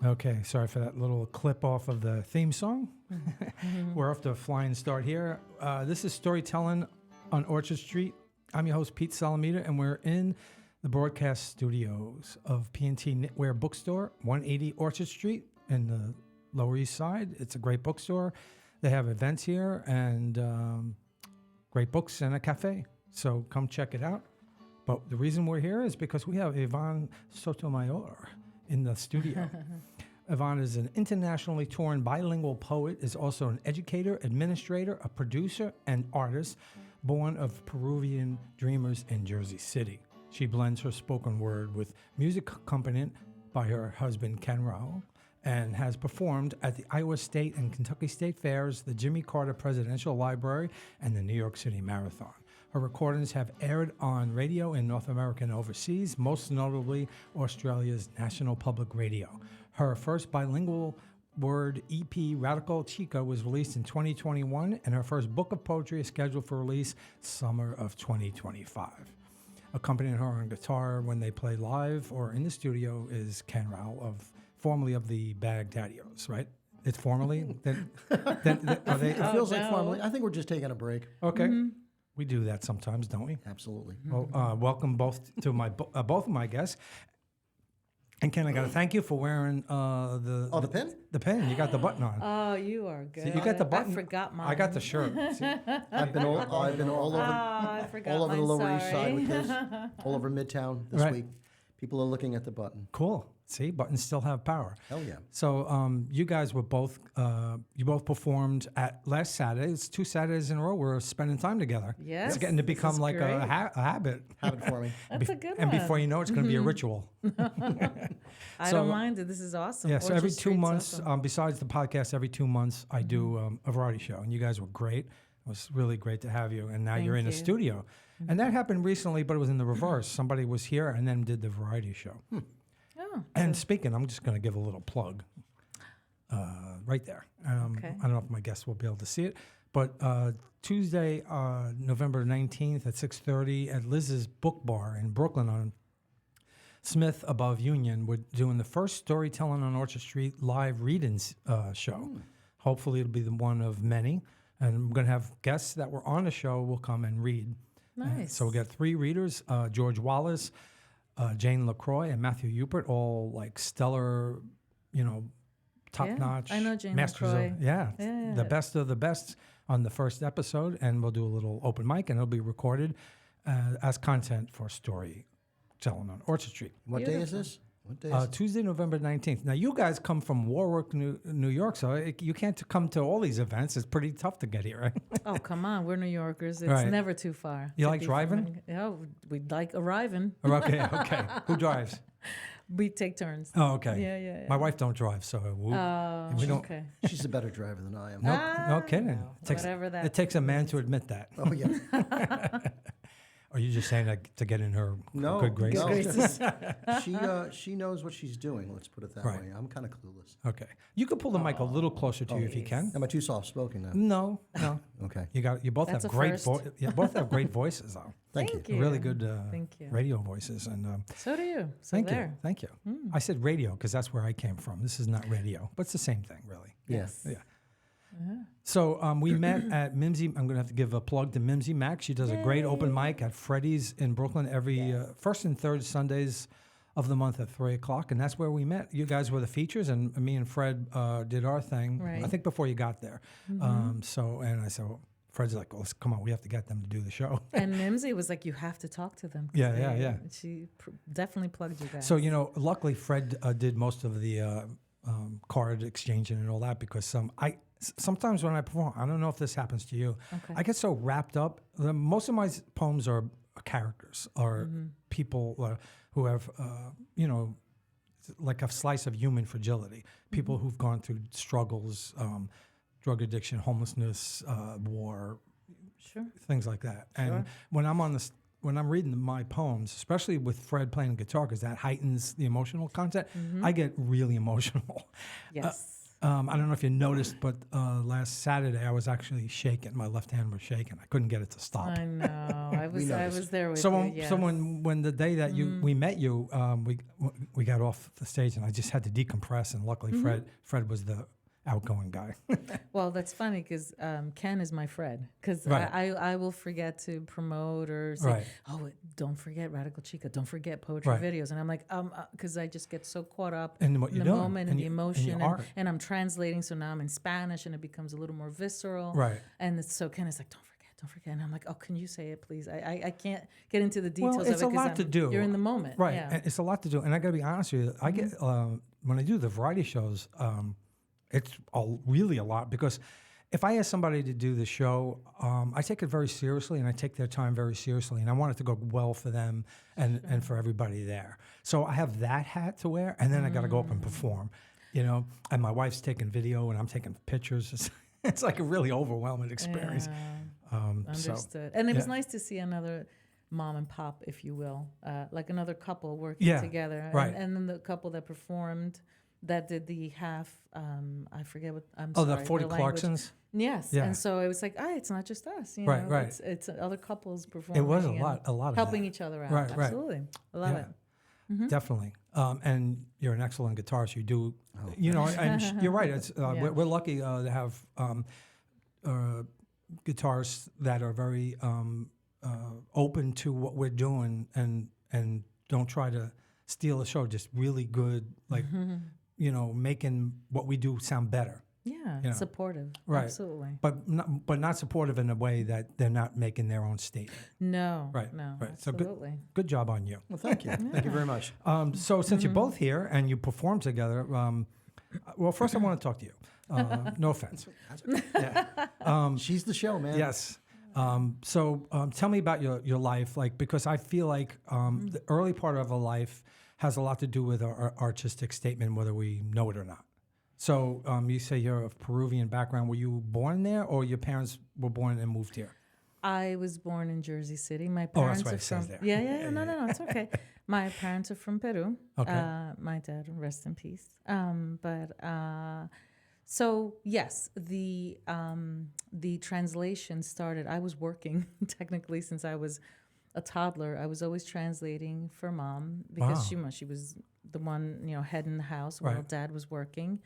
Okay, sorry for that little clip off of the theme song. We're off to a flying start here. This is Storytelling on Orchard Street. I'm your host, Pete Salamita, and we're in the broadcast studios of P&T Knitwear Bookstore, 180 Orchard Street in the Lower East Side. It's a great bookstore. They have events here and great books and a cafe. So come check it out. But the reason we're here is because we have Yvonne Sotomayor in the studio. Yvonne is an internationally touring bilingual poet, is also an educator, administrator, a producer, and artist, born of Peruvian dreamers in Jersey City. She blends her spoken word with music accompaniment by her husband, Kenn Rowell, and has performed at the Iowa State and Kentucky State Fairs, the Jimmy Carter Presidential Library, and the New York City Marathon. Her recordings have aired on radio in North America and overseas, most notably Australia's National Public Radio. Her first bilingual word EP, Radical Chica, was released in 2021, and her first book of poetry is scheduled for release summer of 2025. Accompanying her on guitar when they play live or in the studio is Kenn Rowell, formerly of the Baghdaddios, right? It's formerly? Are they? It feels like formerly. I think we're just taking a break. Okay. Mm-hmm. We do that sometimes, don't we? Absolutely. Well, welcome both to my both of my guests. And Kenn, I got to thank you for wearing the pin? The pin. You got the button on. Oh, you are good. See, you got the button. I forgot mine. I got the shirt. See? I've been all over I forgot all over the mine, Lower East Side with sorry. this, all over Midtown this week. People are looking at the button. Cool. See, buttons still have power. Hell yeah. So you guys were both, you both performed at last Saturday. It's 2 Saturdays in a row. We're spending time together. Yes. It's getting to this become is like great. a habit. Habit forming. That's a good And one. before you know it, it's going to be a ritual. I don't mind it. This is awesome. Yeah, so Orchard every 2 Street's months, awesome. besides the podcast, every 2 months, I do a variety show. And you guys were great. It was really great to have you. And now you're in the you. studio. And that happened recently, but it was in the reverse. Somebody was here and then did the variety show. Oh, And speaking, I'm just going to give a little plug right there. Okay. I don't know if my guests will be able to see it, but Tuesday, November 19th at 6:30 at Liz's Book Bar in Brooklyn on Smith above Union, we're doing the first Storytelling on Orchard Street live readings show. Hopefully it'll be the one of many. And we're going to have guests that were on the show will come and read. Nice. So we'll get 3 readers, George Wallace, Jane LaCroix, and Matthew Eupert, all like stellar, top-notch. I know Jane masters LaCroix. of, the best of the best on the first episode. And we'll do a little open mic, and it'll be recorded as content for Storytelling on Orchard Street. What day is this? What day is it? Tuesday, November 19th. Now, you guys come from Warwick, New York, so you can't come to all these events. It's pretty tough to get here, right? Oh, come on. We're New Yorkers. It's Right. never too far. You to like be driving? from- Yeah, we like arriving. Okay. Who drives? We take turns. Oh, okay. Yeah. My wife don't drive, so we don't. Okay. She's a better driver than I am. No kidding. no. It takes, Whatever that it takes a man to admit that. Oh, yeah. Are you just saying that to get in her No. good graces? no. graces. She knows what she's doing. Let's put it that Right. way. I'm kind of clueless. Okay. You could pull the mic a little closer to you if you can. Am I too soft-spoken now? No. Okay. You both That's have a great first. you both have great voices though. Thank you. Thank you. Really good Thank you. radio voices and So do you. So thank there. you. Thank you. I said radio because that's where I came from. This is not radio, but it's the same thing really. Yes. Yeah. So we met at Mimsy. I'm going to have to give a plug to Mimsy Mac. She does a great open mic at Freddy's in Brooklyn every first and third Sundays of the month at 3:00, and that's where we met. You guys were the features, and me and Fred did our thing. Right. I think before you got there. And I said, well, Fred's like, well, come on, we have to get them to do the show. And Mimsy was like, you have to talk to them. Yeah. She definitely plugged you guys. So luckily Fred did most of the card exchanging and all that because sometimes when I perform, I don't know if this happens to you. Okay. I get so wrapped up. Most of my poems are characters or people who have, like a slice of human fragility. People who've gone through struggles, drug addiction, homelessness, war, Sure. things like that. And when I'm reading my poems, especially with Fred playing guitar, because that heightens the emotional content, I get really emotional. Yes. I don't know if you noticed, but last Saturday I was actually shaking. My left hand was shaking. I couldn't get it to stop. I know. was there with So you. when, Yes. so when the day that we met you, we got off the stage and I just had to decompress, and luckily Fred was the outgoing guy. Well, that's funny because Ken is my Fred. Because Right. I will forget to promote or say, Right. oh, don't forget Radical Chica, don't forget poetry Right. videos. And I'm like, because I just get so caught up And what in you're the doing, moment and and the emotion. your art. And I'm translating, so now I'm in Spanish and it becomes a little more visceral. Right. And so Ken is like, don't forget. And I'm like, oh, can you say it, please? I can't get into the details Well, of it's it a lot to do. You're in the moment. Right. Yeah. And it's a lot to do. And I got to be honest with you, I get, when I do the variety shows, it's really a lot, because if I ask somebody to do the show, I take it very seriously, and I take their time very seriously, and I want it to go well for them and for everybody there. So I have that hat to wear, and then I got to go up and perform, and my wife's taking video and I'm taking pictures. It's like a really overwhelming experience. Understood. And it was nice to see another mom and pop, if you will, like another couple working together. Right. And then the couple that performed, that did the half, I forget what, The 40 Clarksons? Yes. Yeah. And so it was like, it's not just us, Right, right. It's other couples performing. It was a and lot of helping that. each other out. Right, right. Absolutely. I love it. Definitely. And you're an excellent guitarist. You do, and you're right. It's we're lucky to have guitarists that are very open to what we're doing and don't try to steal a show. Just really good, like making what we do sound better. Yeah, supportive. Right. Absolutely. But not supportive in a way that they're not making their own statement. No. Right. No. Right. Absolutely. So good job on you. Well, thank you. Thank you very much. So since you're both here and you perform together, well, first I want to talk to you. No offense. Yeah. She's the show, man. Yes. So tell me about your life, because I feel like the early part of a life has a lot to do with our artistic statement, whether we know it or not. So you say you're of Peruvian background. Were you born there, or your parents were born and moved here? I was born in Jersey City. My Oh, parents that's why are it says from there. Yeah, no, it's okay. My parents are from Peru. Okay. My dad, rest in peace. So yes, the translation started. I was working technically since I was a toddler. I was always translating for mom because she was the one head in the house while Right. dad was working.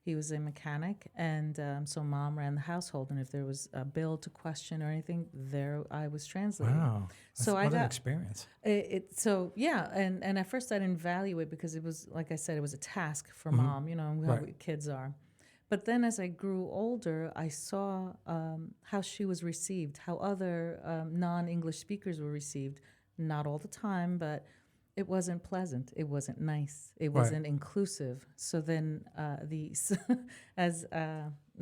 He was a mechanic, and so mom ran the household. And if there was a bill to question or anything, there I was translating. Wow. So what I an got experience. and at first I didn't value it because it was, like I said, it was a task for mom, and how Right. kids are. But then as I grew older, I saw how she was received, how other non-English speakers were received. Not all the time, but it wasn't pleasant. It wasn't nice. It wasn't inclusive. So then as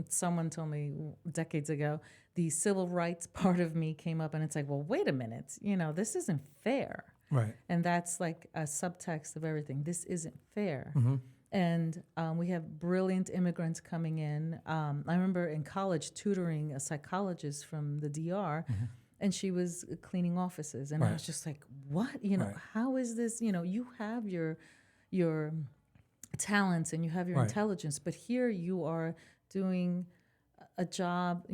someone told me decades ago, the civil rights part of me came up, and it's like, well, wait a minute, this isn't fair. Right. And that's like a subtext of everything. This isn't fair. Mm-hmm. And we have brilliant immigrants coming in. I remember in college tutoring a psychologist from the DR, and she was cleaning offices. And I was just like, what? How is this? You have your talents and you have your intelligence, but here you are doing a job,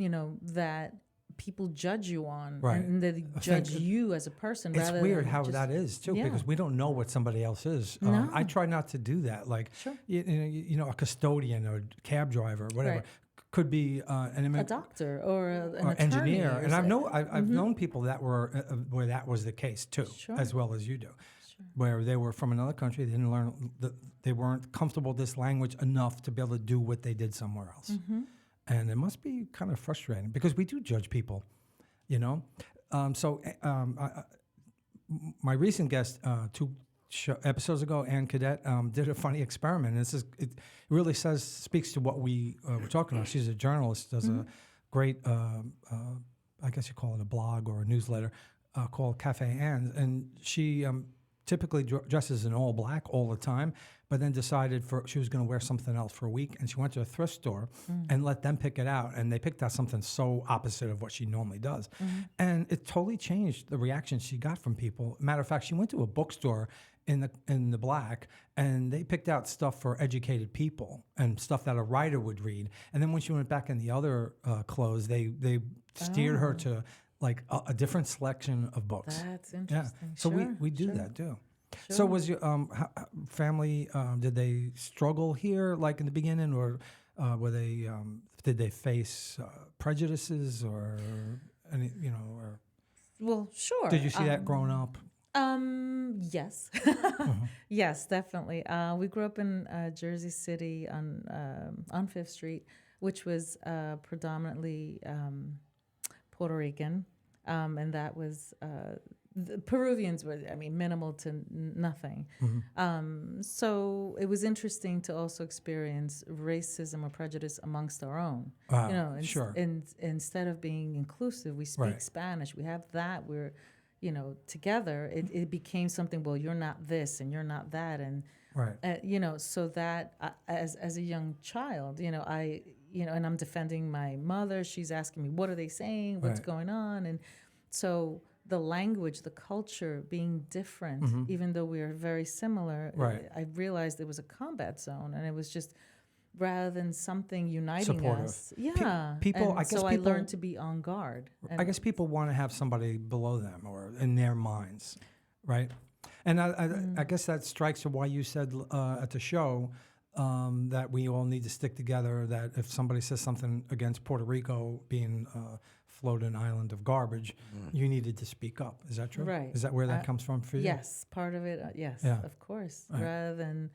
that people judge you on, and they judge you as a person. It's rather weird than how just, that is too, because we don't know what somebody else is. No. I try not to do that. Like, Sure. a custodian or cab driver, whatever, Right. could be a doctor or an or attorney engineer. or And I've known people that were where that was the case too, Sure. as well as you do, where they were from another country, they didn't learn, they weren't comfortable with this language enough to be able to do what they did somewhere else. And it must be kind of frustrating because we do judge people. My recent guest, two episodes ago, Ann Cadet, did a funny experiment. And it really speaks to what we were talking about. She's a journalist, does a great, I guess you call it a blog or a newsletter called Cafe Ann. And she typically dresses in all black all the time, but then decided she was going to wear something else for a week. And she went to a thrift store and let them pick it out. And they picked out something so opposite of what she normally does. And it totally changed the reaction she got from people. Matter of fact, she went to a bookstore in the black, and they picked out stuff for educated people and stuff that a writer would read. And then when she went back in the other clothes, they steered her to like a different selection of books. That's interesting. So Sure, we do sure, that too. So sure. was your family? Did they struggle here, like in the beginning, or were they? Did they face prejudices or any? You know, or Well, sure. did you see that growing up? Yes. Yes, definitely. We grew up in Jersey City on Fifth Street, which was predominantly Puerto Rican, and that was the Peruvians were, I mean, minimal to nothing. So it was interesting to also experience racism or prejudice amongst our own. Wow, You know, sure. instead of being inclusive, we speak Right. Spanish. We have that. We're, you know, together. It became something. Well, you're not this and you're not that, and Right. you know, so that as a young child, you know, and I'm defending my mother. She's asking me, what are they saying? What's Right. going on? And so the language, the culture being different, even though we are very similar, Right. I realized it was a combat zone, and it was just rather than something uniting Supportive. us. Yeah. people- And I guess so I people- learned to be on guard. I guess people want to have somebody below them or in their minds, right? And I guess that strikes to why you said at the show that we all need to stick together, that if somebody says something against Puerto Rico being a floating island of garbage, you needed to speak up. Is that true? Right. Is that where that comes from for you? Yes, part of it, yes, Yeah. of course. Right. Rather than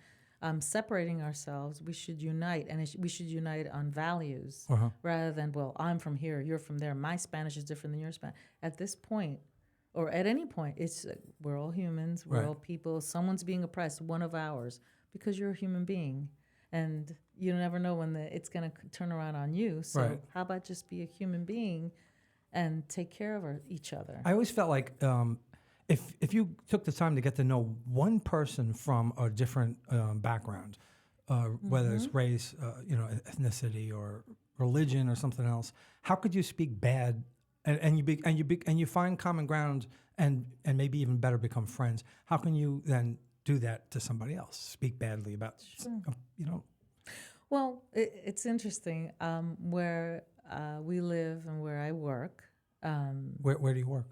separating ourselves, we should unite, and we should unite on values Uh-huh. rather than, well, I'm from here, you're from there, my Spanish is different than your Spanish. At this point, or at any point, it's we're all humans, we're Right. all people. Someone's being oppressed, one of ours, because you're a human being, and you never know when it's going to turn around on you. So Right. how about just be a human being and take care of each other? I always felt like if you took the time to get to know one person from a different background, whether it's race, ethnicity, or religion, or something else, how could you speak bad and you find common ground and maybe even better become friends? How can you then do that to somebody else? Speak badly about Well, it's interesting where we live and where I work. Where do you work?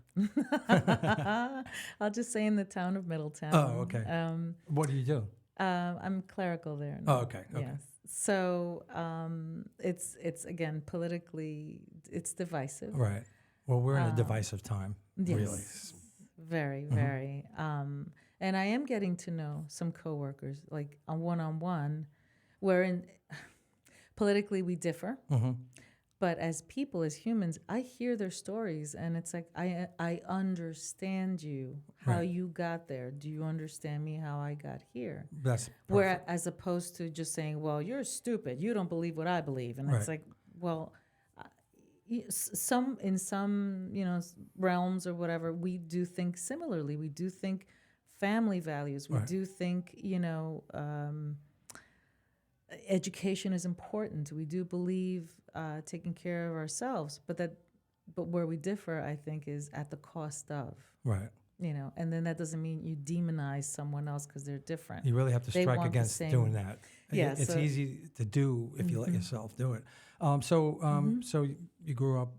I'll just say in the town of Middletown. Oh, okay. What do you do? I'm clerical there. Oh, okay. Yes. So it's again politically it's divisive. Right. Well, we're in a divisive time, Yes. really. Very, very. And I am getting to know some coworkers, like on one-on-one, wherein politically we differ. But as people, as humans, I hear their stories, and it's like I understand you, how Right. you got there. Do you understand me, how I got here? That's Where as opposed to just saying, well, you're stupid, you don't believe what I believe, and it's Right. like, well, in some realms or whatever, we do think similarly. We do think family values. We Right. do think education is important. We do believe taking care of ourselves, but where we differ, I think, is at the cost of. right. And then that doesn't mean you demonize someone else because they're different. You really have to They strike want the against same- doing that. Yeah, It's so- easy to do if you let yourself do it. So you grew up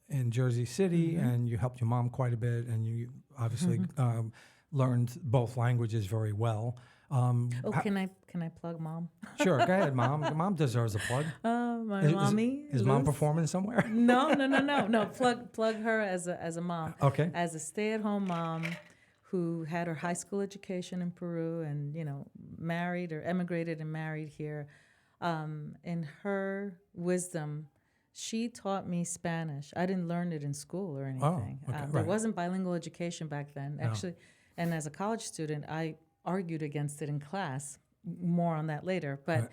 in Jersey City, and you helped your mom quite a bit, and you obviously learned both languages very well. Can I plug mom? Sure, go ahead, Mom. Your mom deserves a plug. My Is- mommy. Is Mom Luz. performing somewhere? No. Plug her as a mom. Okay. As a stay-at-home mom who had her high school education in Peru and married or emigrated and married here. In her wisdom, she taught me Spanish. I didn't learn it in school or anything. okay, There right. wasn't bilingual education back then, actually. And as a college student, I argued against it in class. More on that later, but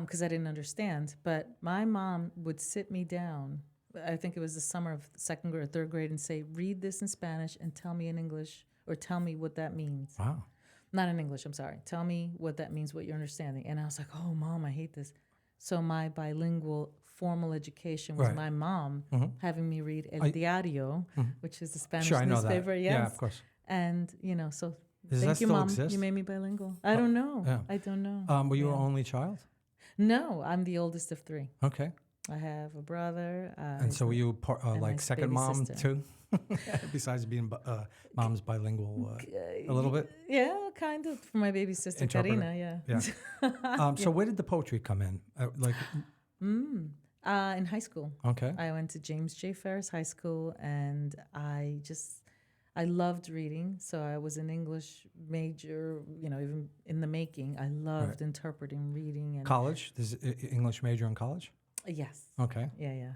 because I didn't understand. But my mom would sit me down. I think it was the summer of second or third grade, and say, "Read this in Spanish and tell me in English, or tell me what that means." Wow. Not in English, I'm sorry. Tell me what that means, what you're understanding. And I was like, "Oh, Mom, I hate this." So my bilingual formal education was Right. my mom having me read El Diario, which is the Spanish Sure, I know newspaper. that. Yes. Yeah, of course. And so Does thank that you, still Mom. exist? You made me bilingual. I don't know. yeah. I don't know. Were you Yeah. an only child? No, I'm the oldest of three. Okay. I have a brother. And so were you and like my second baby mom sister. too? Besides being mom's bilingual a little bit? Yeah, kind of. For my baby sister, Interpreter. Karina, yeah. Yeah. So where did the poetry come in? In high school. Okay. I went to James J. Ferris High School, and I loved reading. So I was an English major, even in the making. I loved interpreting, reading. And College? There's English major in college? yes. Okay. Yeah.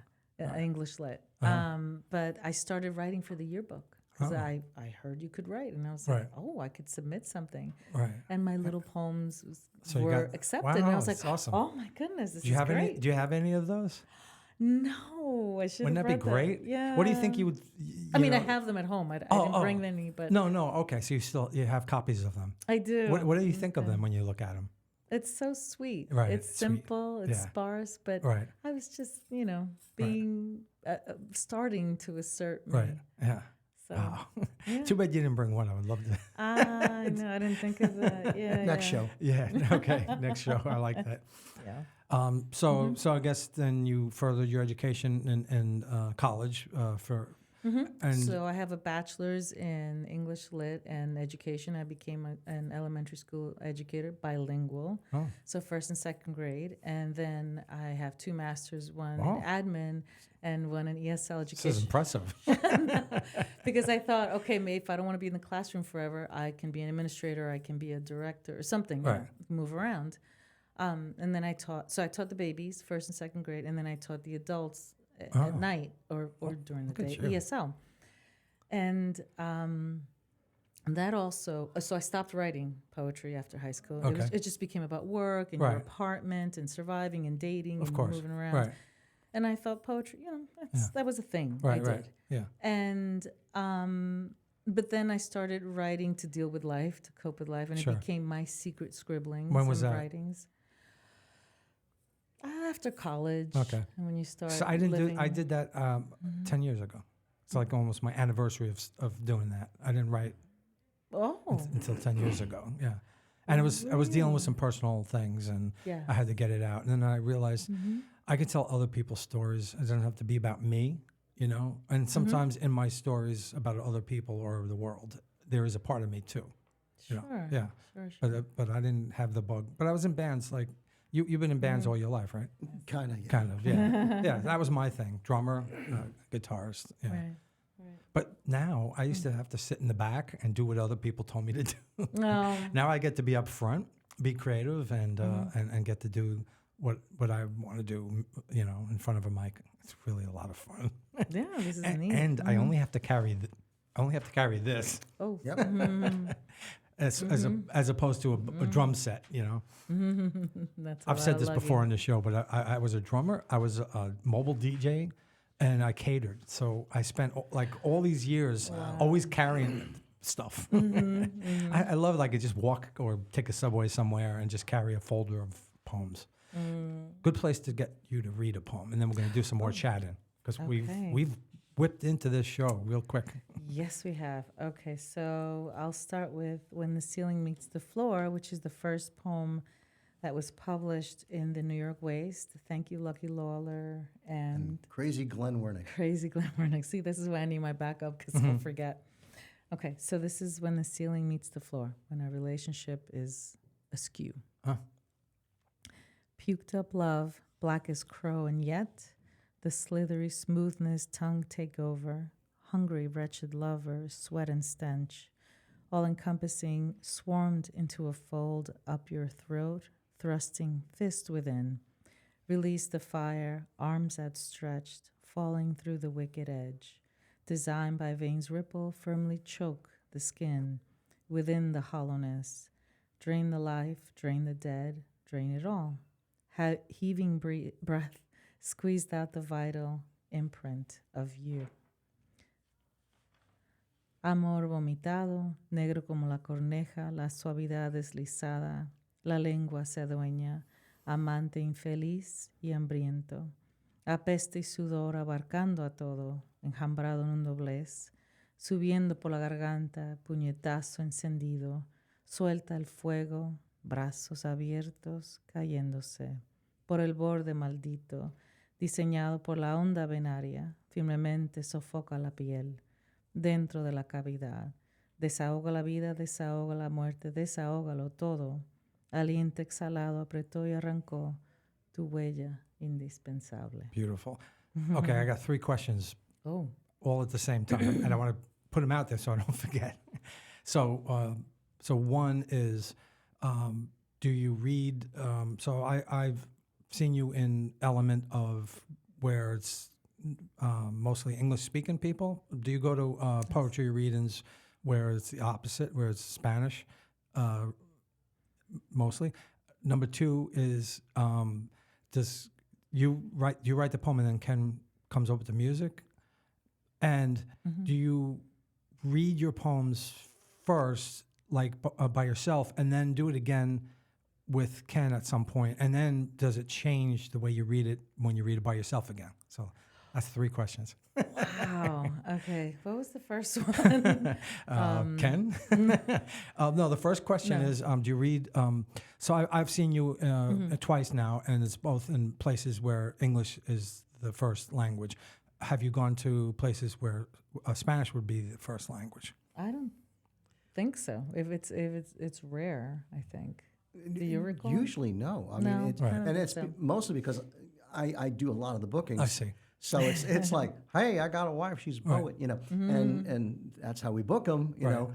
English lit. Uh-huh. But I started writing for the yearbook because I heard you could write, and I was like, I could submit something. Right. And my little poems you were got- accepted, and I was like, awesome. oh my goodness, this Do you is have great. do you have any of those? No, I should. Wouldn't that be great? Yeah. What do you think you would? I mean, I have them at home. I didn't bring any, but No. Okay. So you have copies of them. I do. What do you think of them when you look at them? It's so sweet. Right, It's it's sweet. simple. It's Yeah. sparse, but Right. I was just, being starting to assert me. Right. Yeah. So Oh. yeah. Too bad you didn't bring one. I would love to. I know. I didn't think of that. Yeah. Next show. Yeah. Okay. Next show. I like that. Yeah. So I guess then you furthered your education in college and So I have a bachelor's in English Lit and education. I became an elementary school educator, bilingual. Oh. So first and second grade. And then I have 2 masters, one Wow. in admin and one in ESL this is education. impressive. Because I thought, okay, maybe if I don't want to be in the classroom forever, I can be an administrator, I can be a director or something, Right. move around. And then I taught the babies, first and second grade, and then I taught the adults at night or during the look at day, you. ESL. And that also, so I stopped writing poetry after high school. Okay. It just became about work and Right. your apartment and surviving and dating Of and course. moving around. Right. And I thought poetry, that was a thing I Right. did. Right. Yeah. And but then I started writing to deal with life, to cope with life, and Sure. it became my secret scribblings When was and that? writings. After college. Okay. And when you start So I did that 10 years ago. It's like almost my anniversary of doing that. I didn't write until 10 years ago. Yeah. And I was dealing with some personal things and Yeah. I had to get it out. And then I realized I could tell other people's stories. It doesn't have to be about me, And sometimes in my stories about other people or the world, there is a part of me too. Sure. Yeah. Sure. But I didn't have the bug. But I was in bands like you've been in bands all your life, right? Kind of, yeah. Kind of, yeah. Yeah, that was my thing. Drummer, guitarist, yeah. Right. But now I used to have to sit in the back and do what other people told me to do. No. Now I get to be up front, be creative, and get to do what I want to do, in front of a mic. It's really a lot of fun. Yeah, this is neat. And I only have to carry this Oh. Yep. as opposed to a drum set, That's I've said this before on the show, but I was a drummer, I was a mobile DJ, and I catered. So I spent like all these years always carrying stuff. I love I could just walk or take a subway somewhere and just carry a folder of poems. Good place to get you to read a poem, and then we're going to do some more chatting because Okay. we've whipped into this show real quick. Yes, we have. Okay, so I'll start with When the Ceiling Meets the Floor, which is the first poem that was published in the New York Waste. Thank you, Lucky Lawler and Crazy Glenn Wernick. Crazy Glenn Wernick. See, this is why I need my backup because I'll forget. Okay, so this is When the Ceiling Meets the Floor, when our relationship is askew. Puked up love, black as crow, and yet the slithery smoothness tongue take over. Hungry, wretched lover, sweat and stench, all-encompassing, swarmed into a fold up your throat, thrusting fist within. Release the fire, arms outstretched, falling through the wicked edge. Designed by veins ripple, firmly choke the skin within the hollowness. Drain the life, drain the dead, drain it all. Heaving breath squeezed out the vital imprint of you. Amor vomitado, negro como la corneja, la suavidad deslizada, la lengua se adueña, amante infeliz y hambriento. Apeste y sudor abarcando a todo, enjambrado en un doblez, subiendo por la garganta, puñetazo encendido, suelta el fuego, brazos abiertos, cayéndose, por el borde maldito, diseñado por la onda venaria, firmemente sofoca la piel dentro de la cavidad. Desahoga la vida, desahoga la muerte, desahógalo todo. Aliento exhalado apretó y arrancó tu huella indispensable. Beautiful. Okay, I got 3 questions Oh, all at the same time, and I want to put them out there so I don't forget. So, so one is, do you read? So I've seen you in element of where it's mostly English-speaking people. Do you go to poetry readings where it's the opposite, where it's Spanish, mostly? Number 2 is, does you write the poem and then Kenn comes up with the music? And do you read your poems first, like by yourself, and then do it again with Kenn at some point? And then does it change the way you read it when you read it by yourself again? So that's 3 questions. wow. Okay. What was the first one? Kenn? No, the first question is, do you read? So I've seen you twice now, and it's both in places where English is the first language. Have you gone to places where Spanish would be the first language? I don't think so. If it's rare, I think. Do you recall? Usually, no. I No. mean, it's, Right. and it's mostly because I do a lot of the bookings. I see. So it's like, hey, I got a wife, she's a poet, you know, and that's how we book them, you Right. know.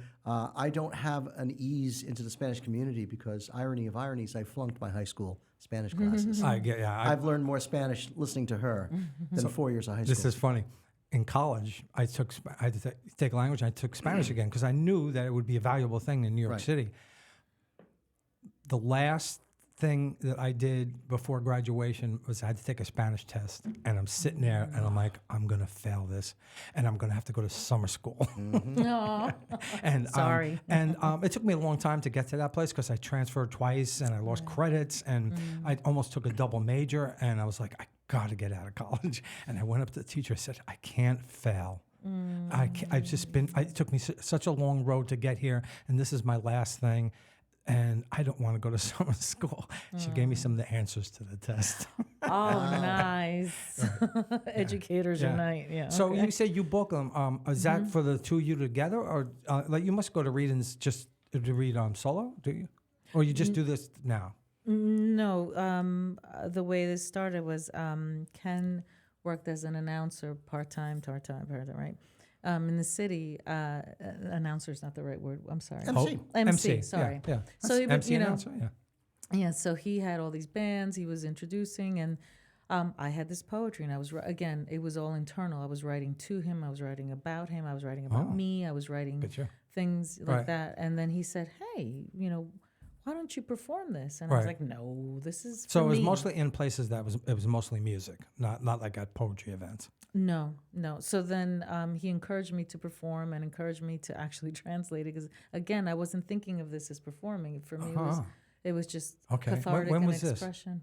I don't have an ease into the Spanish community because, irony of ironies, I flunked my high school Spanish classes. I get, yeah. I've learned more Spanish listening to her than 4 years of high school. This is funny. In college, I had to take language. I took Spanish again because I knew that it would be a valuable thing in New York Right. City. The last thing that I did before graduation was I had to take a Spanish test, and I'm sitting there and I'm like, I'm gonna fail this, and I'm gonna have to go to summer school. No. And Sorry. It took me a long time to get to that place because I transferred twice and I lost credits, and I almost took a double major, and I was like, I got to get out of college. And I went up to the teacher and said, I can't fail. I've just been. It took me such a long road to get here, and this is my last thing. And I don't want to go to summer school. She gave me some of the answers to the test. Oh, nice. Educators unite. Yeah. So okay. you say you book them. Is that for the two of you together, or like you must go to readings just to read solo? Do you, or you just do this now? No, the way this started was Kenn worked as an announcer part-time, right? In the city, announcer is not the right word. I'm sorry. MC. MC, sorry. Yeah. So he would, MC you know, announcer, yeah. yeah. So he had all these bands he was introducing, and I had this poetry, and I was again, it was all internal. I was writing to him. I was writing about him. I was writing about me. I was writing Picture. things like that. And then he said, "Hey, you know, why don't you perform this?" And I was like, "No, this is for So it was me." mostly in places it was mostly music, not like at poetry events. No. So then he encouraged me to perform and encouraged me to actually translate it because, again, I wasn't thinking of this as performing. For me, it was just cathartic when and was this? expression.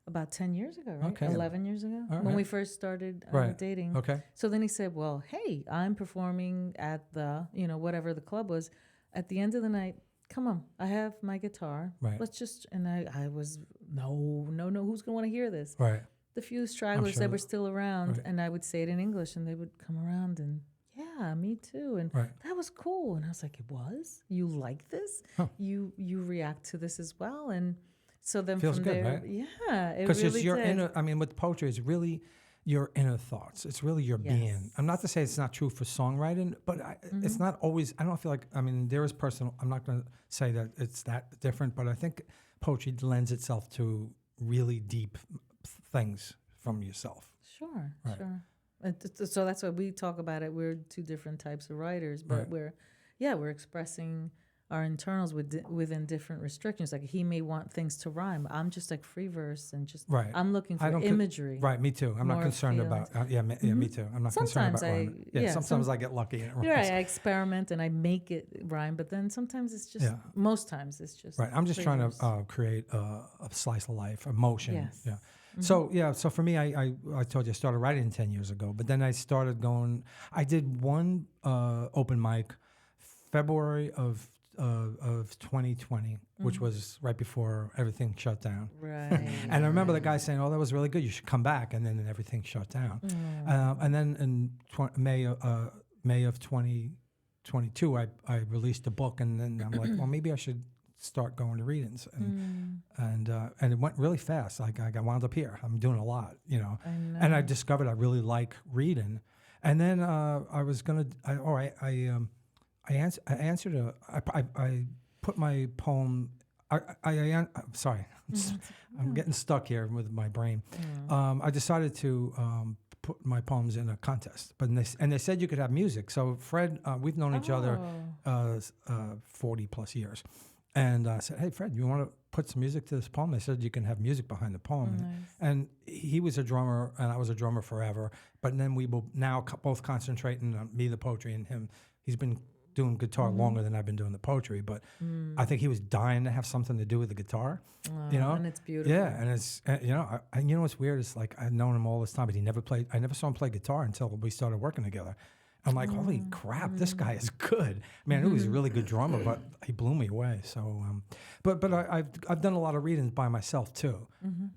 About 10 years ago, right? Okay. 11 years ago when we first started dating. Okay. So then he said, well, hey, I'm performing at the, you know, whatever the club was. At the end of the night, come on, I have my guitar. Right. Let's just, and I was, no, who's going to want to hear this? Right. The few stragglers that were still around, and I would say it in English, and they would come around and, yeah, me too, and that was cool. And I was like, it was? You like this? Huh. You react to this as well, and so then Feels from good, there, right? yeah, it Because really it's your did. inner. I mean, with poetry, it's really your inner thoughts. It's really your being. I'm not to say it's not true for songwriting, but it's not always. I don't feel like. I mean, there is personal. I'm not going to say that it's that different, but I think poetry lends itself to really deep things from yourself. Sure. And so that's why we talk about it. We're two different types of writers, but we're expressing our internals within different restrictions. Like he may want things to rhyme. I'm just like free verse and just I'm looking for imagery. Right, me too. I'm not concerned about. Me too. I'm not concerned about rhyme. Sometimes I get lucky and it rhymes. Right, I experiment and I make it rhyme, but then sometimes it's just. Most times it's just. Right, I'm just trying to create a slice of life, emotion. Yes. Yeah. So for me, I told you I started writing 10 years ago, but then I started going. I did one open mic, February of of 2020, which was right before everything shut down. Right. And I remember the guy saying, "Oh, that was really good. You should come back." And then everything shut down. And then in May of 2022, I released a book, and then I'm like, well, maybe I should start going to readings, and it went really fast. Like I wound up here. I'm doing a lot, I know. and I discovered I really like reading. And then I was gonna. I put my poem. I'm sorry. I'm getting stuck here with my brain. I decided to put my poems in a contest, but they said you could have music. So Fred, we've known each other 40 plus years, and I said, "Hey, Fred, you want to put some music to this poem?" They said you can have music behind the poem, and he was a drummer, and I was a drummer forever. But then we will now both concentrating on me, the poetry, and him. He's been doing guitar longer than I've been doing the poetry, but I think he was dying to have something to do with the guitar, and it's beautiful. Yeah, and it's you know what's weird is like I've known him all this time, but he never played. I never saw him play guitar until we started working together. I'm like, holy crap, this guy is good. Man, he was a really good drummer, but he blew me away. So, but I've done a lot of readings by myself too.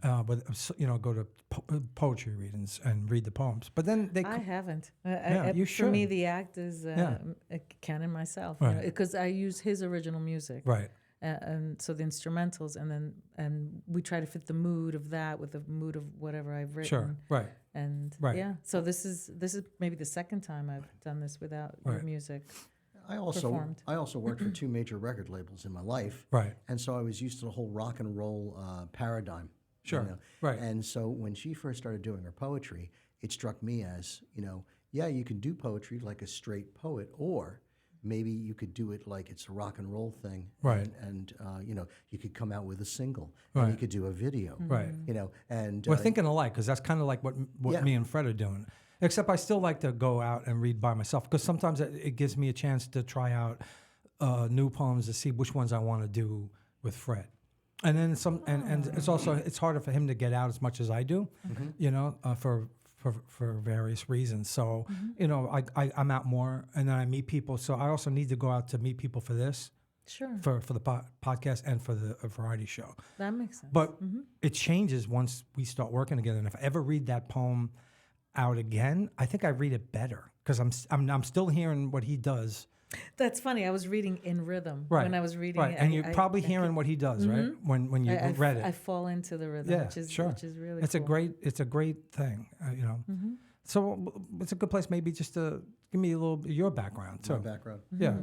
But go to poetry readings and read the poems. But then I haven't. You should. For me, the act is Kenn and myself, Right. because I use his original music. Right. And so the instrumentals, and we try to fit the mood of that with the mood of whatever I've written. Sure. Right. And Right. yeah, so this is maybe the second time I've done this without your music. I also performed. worked for 2 major record labels in my life, Right. and so I was used to the whole rock and roll paradigm. Sure. Right. And so when she first started doing her poetry, it struck me as, yeah, you can do poetry like a straight poet, or maybe you could do it like it's a rock and roll thing, Right. And you could come out with a single, Right. and you could do a video, Right. And We're thinking alike because that's kind of like what Yeah. me and Fred are doing. Except I still like to go out and read by myself because sometimes it gives me a chance to try out new poems to see which ones I want to do with Fred. And then and it's harder for him to get out as much as I do, for various reasons. So I'm out more, and then I meet people. So I also need to go out to meet people for this. Sure. For the podcast and for the variety show. That makes sense. But it changes once we start working together. And if I ever read that poem out again, I think I read it better because I'm still hearing what he does. That's funny. I was reading in rhythm Right. when I was reading Right. it. And you're probably hearing what he does, right? When you read it. I fall into the rhythm, Yeah, which is sure. really It's cool. a great thing, So it's a good place maybe just to give me a little your background too. my background. Yeah.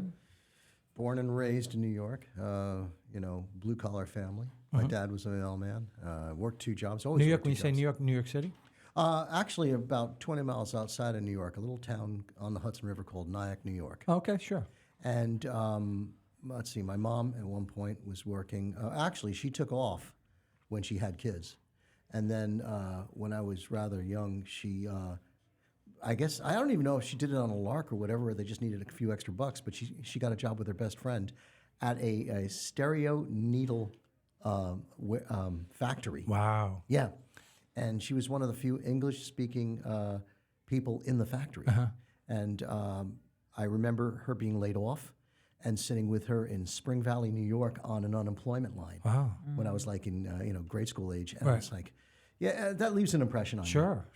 Born and raised in New York, blue collar family. My dad was a mailman. Worked 2 jobs. Always New York. worked When you 2 say jobs. New York City. Actually, about 20 miles outside of New York, a little town on the Hudson River called Nyack, New York. Okay, sure. And let's see, my mom at one point was working. Actually, she took off when she had kids. And then when I was rather young, she, I guess, I don't even know if she did it on a lark or whatever, or they just needed a few extra bucks, but she got a job with her best friend at a stereo needle factory. Wow. Yeah. And she was one of the few English-speaking people in the factory. And I remember her being laid off and sitting with her in Spring Valley, New York on an unemployment line when I was like in grade school age. And I was like, yeah, that leaves an impression on you. Sure.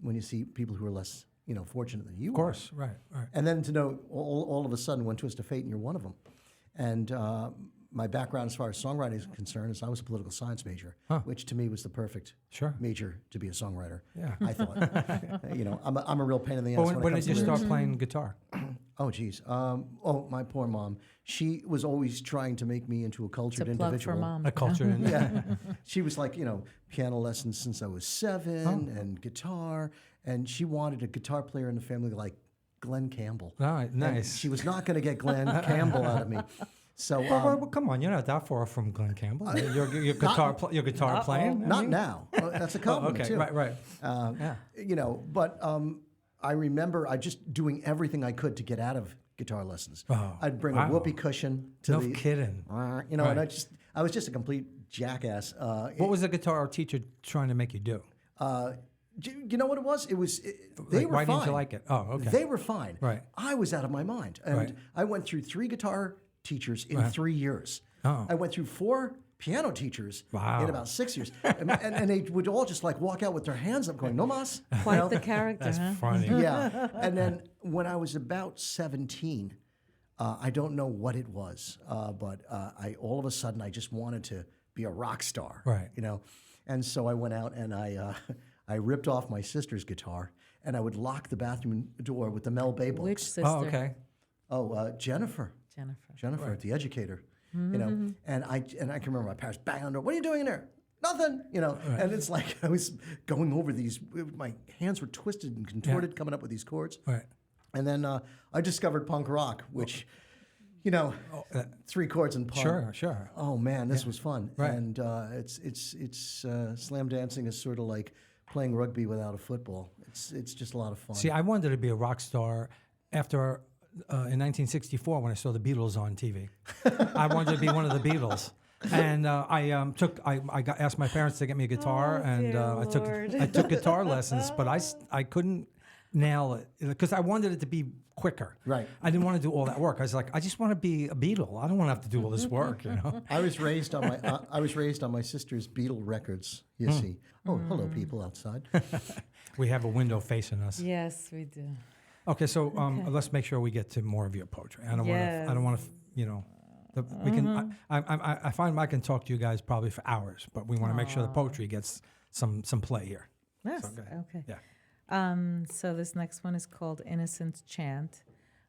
When you see people who are less fortunate than you Of course. Right. and then to know all of a sudden one twist of fate and you're one of them. And my background as far as songwriting is concerned is I was a political science major, which to me was the perfect Sure. major to be a songwriter. Yeah. I thought. I'm a real pain in the ass. But when did you start playing guitar? Oh, geez. My poor mom. She was always trying to make me into a cultured It's a plug individual. for mom. A culture. Yeah. She was like, piano lessons since I was 7 and guitar. And she wanted a guitar player in the family like Glenn Campbell. All right, And nice. she was not going to get Glenn Campbell out of me. So Well, come on, you're not that far from Glenn Campbell. Your guitar playing. not now. That's a compliment okay, too. right. But I remember I just doing everything I could to get out of guitar lessons. Oh, I'd bring wow. a whoopee cushion to No the, kidding. and Right. I was just a complete jackass. What was the guitar teacher trying to make you do? You know what it was? They were Why fine. didn't you like it? Oh, okay. They were fine. Right. I was out of my mind, and Right. I went through 3 guitar teachers in 3 years. Oh. I went through 4 piano teachers Wow. in about 6 years. and they would all just like walk out with their hands up going, no mas. Quite the character, That's huh? funny. Yeah. And then when I was about 17, I don't know what it was, but I all of a sudden I just wanted to be a rock star. Right. You know? And so I went out and I ripped off my sister's guitar and I would lock the bathroom door with the Mel Bay books. Which sister? Oh, okay. Jennifer. Jennifer. The educator. You know, and I can remember my parents banging on the door. What are you doing in there? Nothing. You know, and it's like I was going over these. My hands were twisted and contorted, coming up with these chords. Right. And then I discovered punk rock, which, you know, 3 chords in punk. Sure. Oh man, this was fun. Right. And it's slam dancing is sort of like playing rugby without a football. It's just a lot of fun. See, I wanted to be a rock star after in 1964 when I saw the Beatles on TV. I wanted to be one of the Beatles. And I asked my parents to get me a guitar, and I took guitar lessons, but I couldn't nail it because I wanted it to be quicker. Right. I didn't want to do all that work. I was like, I just want to be a Beatle. I don't want to have to do all this work, you know. I was raised on my sister's Beatle records. You see. Oh, hello, people outside. We have a window facing us. Yes, we do. Okay, so let's make sure we get to more of your poetry. I don't want to. You know, we can. I find I can talk to you guys probably for hours, but we want to make sure the poetry gets some play here. Yes. So, Okay. Yeah. So this next one is called Innocent Chant.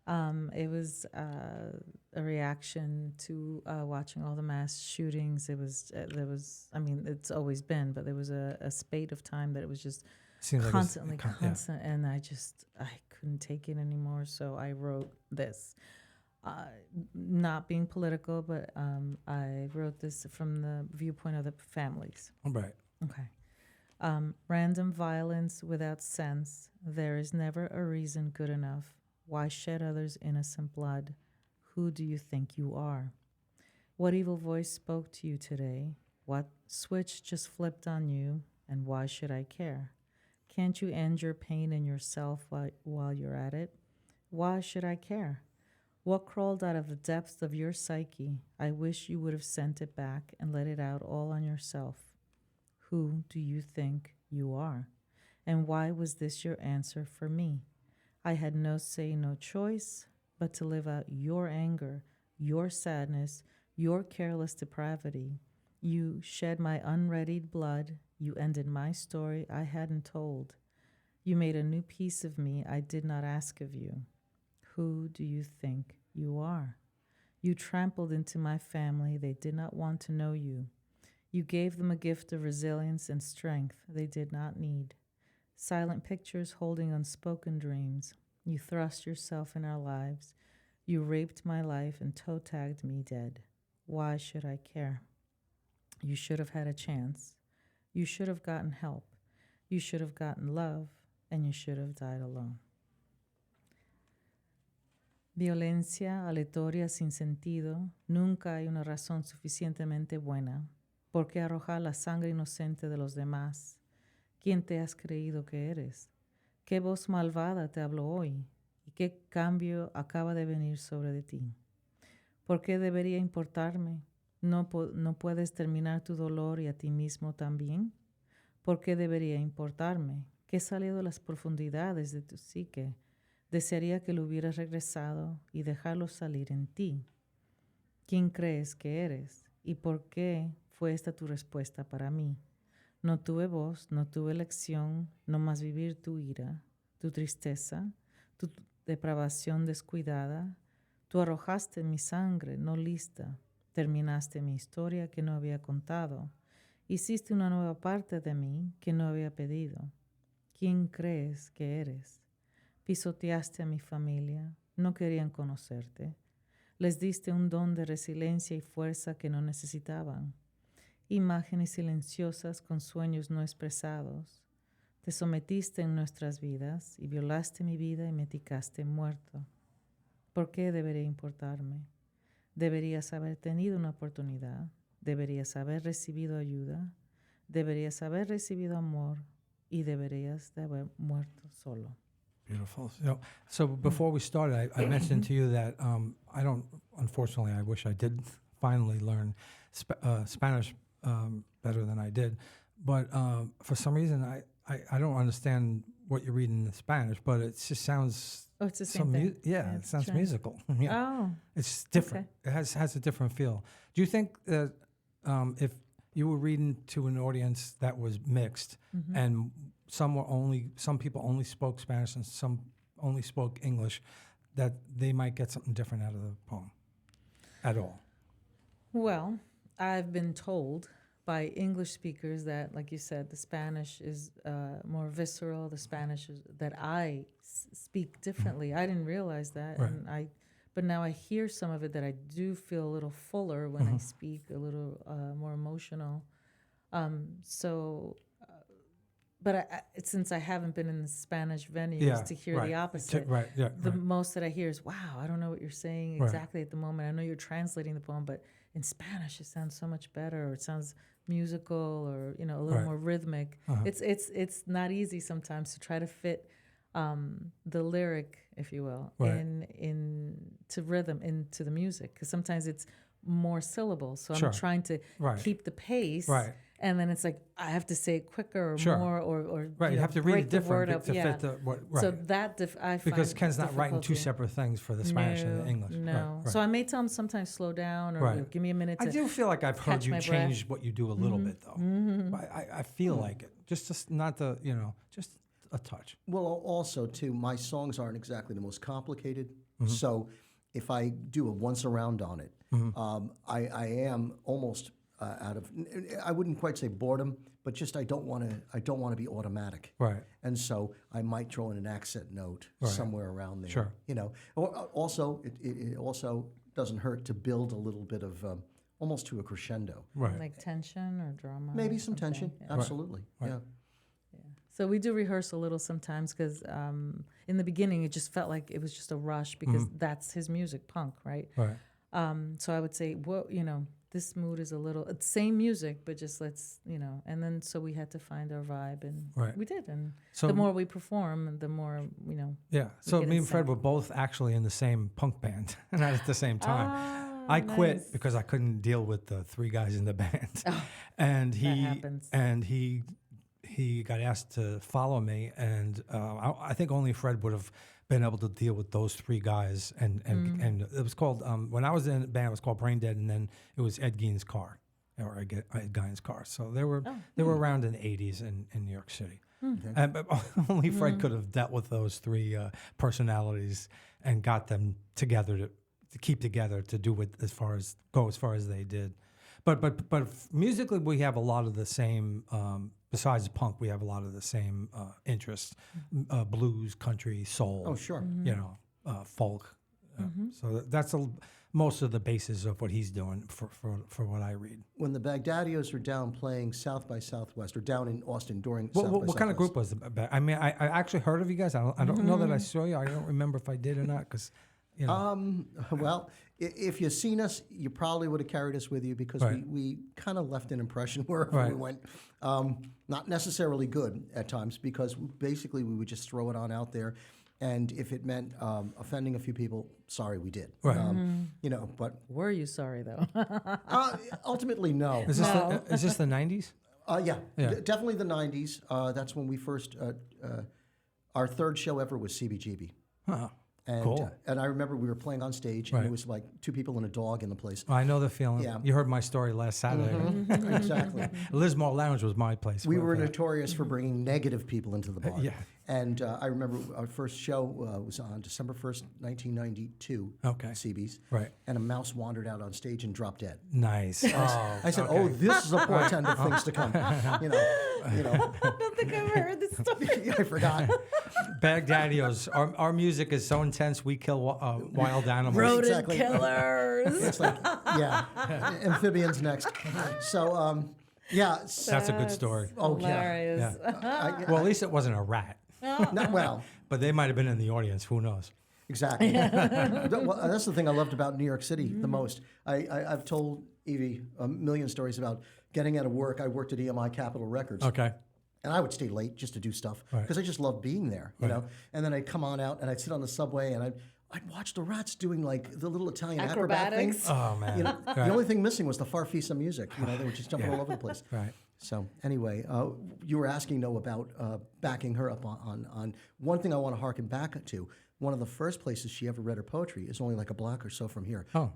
It was a reaction to watching all the mass shootings. It was there was. I mean, it's always been, but there was a spate of time that it was just Seems like constant, yeah. and I couldn't take it anymore. So I wrote this. Not being political, but I wrote this from the viewpoint of the families. Right. Okay. Random violence without sense. There is never a reason good enough. Why shed others' innocent blood? Who do you think you are? What evil voice spoke to you today? What switch just flipped on you? And why should I care? Can't you end your pain in yourself while you're at it? Why should I care? What crawled out of the depths of your psyche? I wish you would have sent it back and let it out all on yourself. Who do you think you are? And why was this your answer for me? I had no say, no choice, but to live out your anger, your sadness, your careless depravity. You shed my unreadied blood. You ended my story I hadn't told. You made a new piece of me I did not ask of you. Who do you think you are? You trampled into my family. They did not want to know you. You gave them a gift of resilience and strength they did not need. Silent pictures holding unspoken dreams. You thrust yourself in our lives. You raped my life and toe-tagged me dead. Why should I care? You should have had a chance. You should have gotten help. You should have gotten love, and you should have died alone. Violencia aleatoria sin sentido. Nunca hay una razón suficientemente buena. ¿Por qué arrojar la sangre inocente de los demás? ¿Quién te has creído que eres? ¿Qué voz malvada te habló hoy? ¿Y qué cambio acaba de venir sobre de ti? ¿Por qué debería importarme? ¿No puedes terminar tu dolor y a ti mismo también? ¿Por qué debería importarme? ¿Qué salió de las profundidades de tu psique? Desearía que lo hubieras regresado y dejarlo salir en ti. ¿Quién crees que eres? ¿Y por qué fue esta tu respuesta para mí? No tuve voz, no tuve elección, no más vivir tu ira, tu tristeza, tu depravación descuidada. Tú arrojaste mi sangre no lista, terminaste mi historia que no había contado. Hiciste una nueva parte de mí que no había pedido. ¿Quién crees que eres? Pisoteaste a mi familia, no querían conocerte. Les diste un don de resiliencia y fuerza que no necesitaban. Imágenes silenciosas con sueños no expresados. Te sometiste en nuestras vidas y violaste mi vida y me ticaste muerto. ¿Por qué debería importarme? Deberías haber tenido una oportunidad. Deberías haber recibido ayuda. Deberías haber recibido amor. Y deberías de haber muerto solo. Beautiful. So before we started, I mentioned to you that I don't unfortunately, I wish I did finally learn Spanish better than I did. But for some reason, I don't understand what you're reading in Spanish, but it just sounds... Oh, it's the same thing. Yeah, it sounds musical. Yeah. Oh, It's different. Okay. It has a different feel. Do you think that if you were reading to an audience that was mixed and some people only spoke Spanish and some only spoke English, that they might get something different out of the poem at all? well, I've been told by English speakers that, like you said, the Spanish is more visceral. The Spanish is, that I speak differently. I didn't realize that, Right. but now I hear some of it that I do feel a little fuller when I speak, a little more emotional. But since I haven't been in the Spanish venues to hear the opposite, the most that I hear is, wow, I don't know what you're saying exactly at the moment. I know you're translating the poem, but in Spanish it sounds so much better, or it sounds musical, or a little more rhythmic. It's not easy sometimes to try to fit the lyric, if you will, into rhythm, into the music, because sometimes it's more syllables. So I'm trying to keep the pace. Right. And then it's like I have to say it quicker or more, or you have to read it different to fit the So that I find because Kenn's not writing two separate things for the Spanish and the English. No. So I may tell him sometimes slow down or give me a minute. I do feel like I've heard you change what you do a little bit though. I feel like it, just not the just a touch. Well, also too, my songs aren't exactly the most complicated, so if I do a once around on it, I am almost. Out of, I wouldn't quite say boredom, but just I don't want to be automatic. Right. And so I might throw in an accent note somewhere around there. Sure. Also, it also doesn't hurt to build a little bit of almost to a crescendo. Right. Like tension or drama. Maybe some tension. Yeah. Absolutely. Right. Yeah. So we do rehearse a little sometimes because in the beginning it just felt like it was just a rush because that's his music, punk, right? Right. So I would say, well, this mood is a little same music, but just let's, and then so we had to find our vibe, and we did. And so the more we perform, the more, Yeah. So me and Fred were both actually in the same punk band, and at the same time. I quit because I couldn't deal with the three guys in the band, and he got asked to follow me, and I think only Fred would have been able to deal with those three guys, and it was called when I was in the band, it was called Brain Dead, and then it was Ed Gein's Car, or Ed Gein's Car. So they were around in the 80s in New York City, but only Fred could have dealt with those three personalities and got them together to keep together to do it as far as they did. But musically, we have a lot of the same. Besides punk, we have a lot of the same interests: blues, country, soul. Oh, sure. Folk. So that's most of the basis of what he's doing for what I read. When the Baghdaddios were down playing South by Southwest, or down in Austin during South by What Southwest. kind of group was it? I mean, I actually heard of you guys. I don't know that I saw you. I don't remember if I did or not because. Well, if you'd seen us, you probably would have carried us with you because we kind of left an impression wherever we went. Not necessarily good at times because basically we would just throw it on out there. And if it meant offending a few people, sorry, we did. Right. But were you sorry though? ultimately, no. Is this the 90s? Yeah. Definitely the 90s. That's when we first, our third show ever was CBGB. Huh. And, cool. And I remember we were playing on stage, and it was like two people and a dog in the place. I know the feeling. Yeah. You heard my story last Saturday. Exactly. Lismore Lounge was my place. We were notorious for bringing negative people into the bar. Yeah. And I remember our first show was on December 1st, 1992. Okay. At CB's. Right. And a mouse wandered out on stage and dropped dead. Nice. I said, "Oh, this is a portent of things to come." I don't think I've heard this story. I forgot. Baghdaddios. Our music is so intense. We kill wild animals. Rodent killers. It's like, amphibians next. So, that's a good story. Hilarious. Yeah. Well, at least it wasn't a rat. Not well. But they might have been in the audience. Who knows? Exactly. Well, that's the thing I loved about New York City the most. I've told Evie a million stories about getting out of work. I worked at EMI Capitol Records. Okay. And I would stay late just to do stuff because I just loved being there, you know. And then I'd come on out and I'd sit on the subway and I'd watch the rats doing like the little Italian acrobat thing. Acrobatics. Oh man. You know, the only thing missing was the Farfisa music. You know, they were just jumping Yeah. all over the place. Right. So anyway, you were asking though about backing her up on one thing I want to harken back to. One of the first places she ever read her poetry is only like a block or so from here. Oh,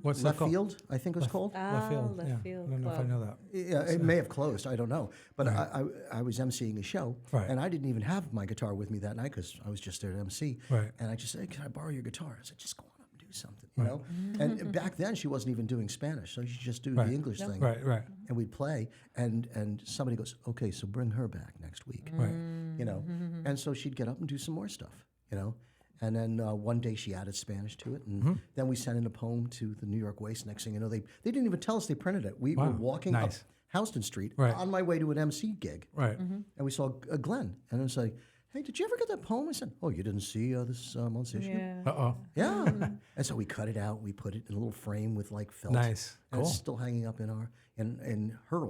what's that Left called? Field, I think it was called. Left field. Left yeah. Field I don't know if I Club. know that. Yeah, it may have closed. I don't know. But I was emceeing a show, Right. and I didn't even have my guitar with me that night because I was just there to MC. Right. And I just said, "Can I borrow your guitar?" I said, "Just go on up and do something," you know. And back then, she wasn't even doing Spanish, so she just do Right. the English thing. Right. Right. And we'd play, and somebody goes, "Okay, so bring her back next week," Right. you know. And so she'd get up and do some more stuff, you know. And then one day she added Spanish to it, and then we sent in a poem to the New York Waste. Next thing you know, they didn't even tell us they printed it. We were Wow, walking up nice. Houston Street Right. on my way to an MC gig, Right. and we saw a Glenn, and it was like, "Hey, did you ever get that poem?" I said, "Oh, you didn't see this month's issue?" Yeah. Uh-oh. Yeah. And so we cut it out. We put it in a little frame with like felt. Nice. And it's Cool. still hanging up in her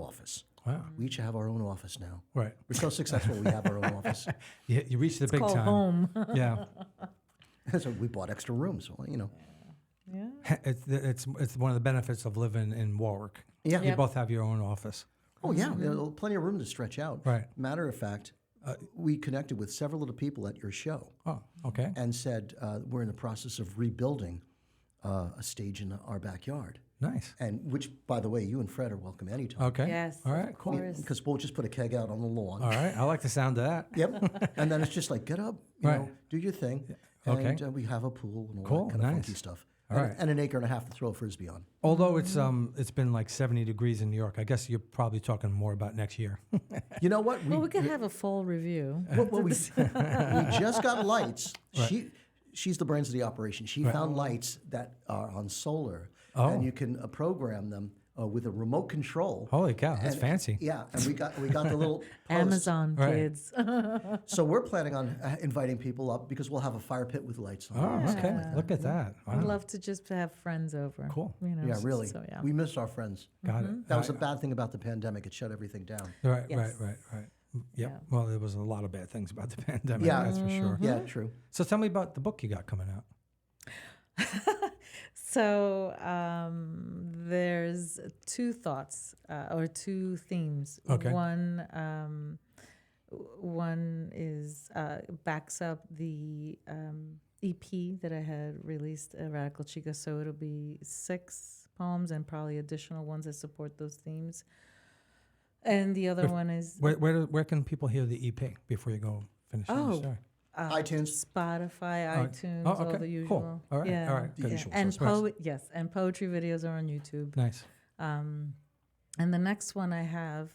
office. Wow. We each have our own office now. Right. We're so successful. We have our own office. You reached the big Called time. home. Yeah. So we bought extra rooms. Well, you know. Yeah. It's one of the benefits of living in Warwick. Yeah. You both have your own office. Oh yeah. There's plenty of room to stretch out. Right. Matter of fact, we connected with several of the people at your show Oh, okay. and said we're in the process of rebuilding a stage in our backyard. Nice. And which, by the way, you and Fred are welcome anytime. Okay. Yes. All right. Of Cool. course. Because we'll just put a keg out on the lawn. All right. I like the sound of that. Yep. And then it's just like, get up, you Right. know, do your thing. Okay. And we have a pool and all Cool, that kind of nice. funky stuff. All and, right. and an acre and a half to throw a frisbee on. Although it's been like 70 degrees in New York, I guess you're probably talking more about next year. You know what? Well, we could have a full review. we just got lights. She's the brains of the operation. She found lights that are on solar, and you can program them with a remote control. Holy cow, that's And- fancy. Yeah, and we got the little posts. Amazon Right. kids. So we're planning on inviting people up because we'll have a fire pit with lights on. Oh, it. okay. Look at that. I'd Wow. love to just have friends over. Cool. You know, Yeah, really. So, yeah. We miss our friends. Got it. That was a bad thing about the pandemic. It shut everything down. Right, Yes. right. Yep. Yeah. Well, there was a lot of bad things about the pandemic. Yeah. That's for sure. Yeah, true. So tell me about the book you got coming out. So there's two thoughts or two themes. Okay. One is backs up the EP that I had released, Radical Chica. So it'll be 6 poems and probably additional ones that support those themes. And the other one is Where can people hear the EP before you go finish your story? iTunes. Spotify, All right. iTunes, Oh, all okay. the usual. Cool. All right. Yeah. All right. The Good. usual And suspects. and poetry videos are on YouTube. Nice. And the next one I have,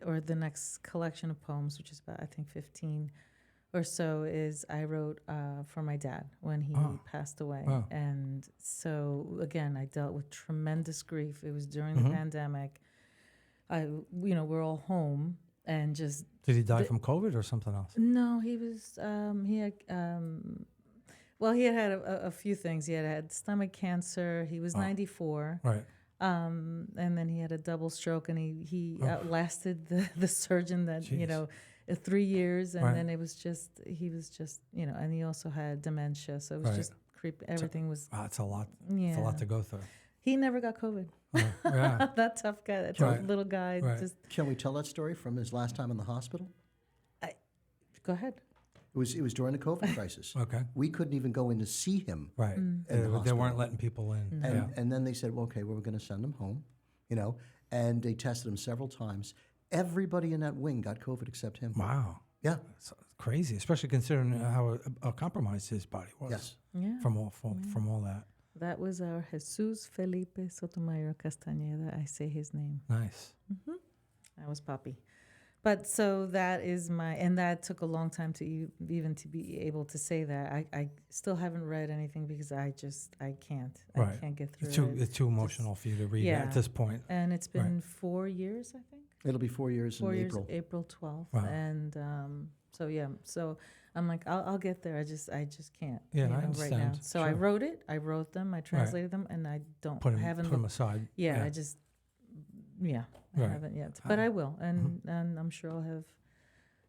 or the next collection of poems, which is about I think 15 or so, is I wrote for my dad when he passed away. Wow. And so again, I dealt with tremendous grief. It was during Mm-hmm. the pandemic. We're all home and just. Did he die from COVID or something else? No, he was. He had. He had a few things. He had stomach cancer. He was 94. Right. And then he had a double stroke, and he outlasted the surgeon that Jeez. 3 years, and Right. then he was just and he also had dementia, so it was Right. just creepy. Everything was Wow, it's a lot. yeah. It's a lot to go through. He never got COVID. Yeah. That tough guy, that Right. tough little guy. Right. Just Can we tell that story from his last time in the hospital? go ahead. It was during the COVID crisis. Okay. We couldn't even go in to see him. Right. In the They hospital. weren't letting people in. And, Yeah. and then they said, well, okay, we're going to send him home, and they tested him several times. Everybody in that wing got COVID except him. Wow. Yeah. It's crazy, especially considering how compromised his body was. Yes. Yeah. From all that. That was our Jesus Felipe Sotomayor Castañeda. I say his name. Nice. That was Poppy. But so that is and that took a long time to even to be able to say that. I still haven't read anything because I can't. Right. I can't get through it. It's too emotional for you to read Yeah. at this point. And it's been 4 years, I think. It'll be 4 years 4 in years, April. April 12th. Wow. And so I'm like, I'll get there. I just can't. Yeah, I right now. understand. So I Sure. wrote it. I wrote them. I translated them, and I don't Put haven't them looked- aside. Yeah, I just I Right. haven't yet, but I will, and I'm sure I'll have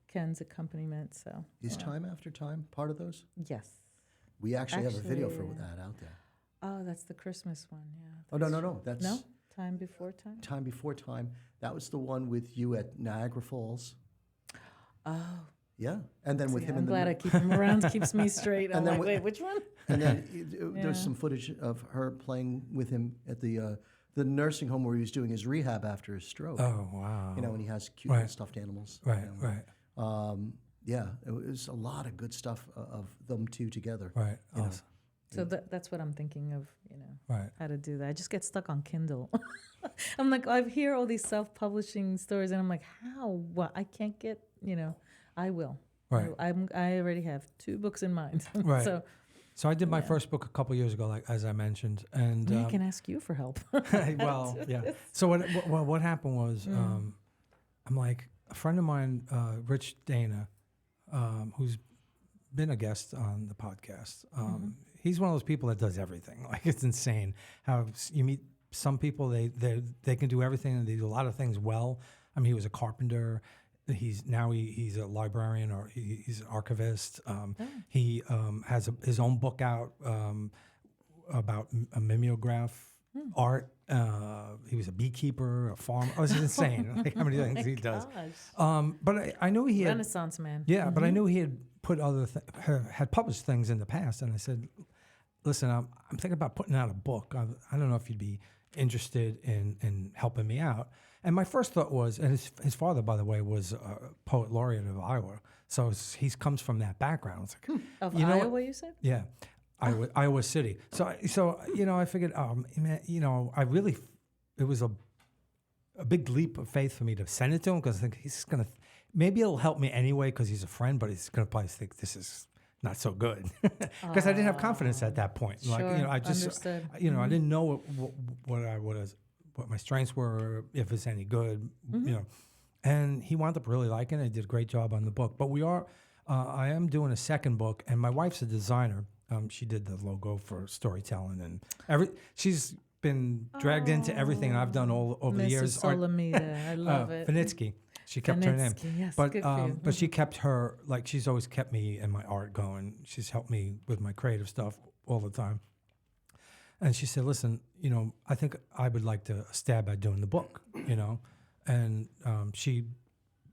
Kenn's accompaniment. So Is time after time part of those? yes, We actually have a video for that out there. Oh, that's the Christmas one. Yeah. Oh, no. That's No? Time Before Time? Time Before Time. That was the one with you at Niagara Falls. Oh. Yeah. And then with him I'm in the... glad I keep him around. Keeps me straight. I'm like, wait, which one? And then there's some footage of her playing with him at the nursing home where he was doing his rehab after his stroke. Oh, wow. You know, when he has cute little stuffed animals. Right, you know. Yeah, it was a lot of good stuff of them two together. Right. You know. Awesome. So that's what I'm thinking of, Right. how to do that. I just get stuck on Kindle. I'm like, I hear all these self-publishing stories, and I'm like, how? What? I can't get, I will. Right. I already have 2 books in mind. Right. So I did my first book a couple years ago, like as I mentioned, and I can ask you for help. well, yeah. So what happened was, I'm like, a friend of mine, Rich Dana, who's been a guest on the podcast. He's one of those people that does everything. Like, it's insane how you meet some people, they can do everything, and they do a lot of things well. I mean, he was a carpenter. He's a librarian, or he's an archivist. He has his own book out about a mimeograph art. He was a beekeeper, a farmer. Oh, this is insane. Like, how many things he does. But I knew he had Renaissance man. Yeah, but I knew he had put had published things in the past, and I said, "Listen, I'm thinking about putting out a book. I don't know if you'd be interested in helping me out." And my first thought was, and his father, by the way, was a poet laureate of Iowa, so he comes from that background. It's like, Of you know Iowa, what? you said? Yeah, Iowa City. So I figured, man, it was a big leap of faith for me to send it to him, because I think he's gonna, maybe it'll help me anyway because he's a friend, but he's gonna probably think this is not so good, because I didn't have confidence at that point. Sure, I just, understood. I didn't know what my strengths were, if it's any good, And he wound up really liking it. He did a great job on the book. But I am doing a second book, and my wife's a designer. She did the logo for storytelling, and she's been dragged into everything I've done all over the years. Solomita, I love it. Vanitsky. She kept her name. Yes, But good for you. but she kept her, like, she's always kept me and my art going. She's helped me with my creative stuff all the time. And she said, "Listen, I think I would like to stab at doing the book, And she,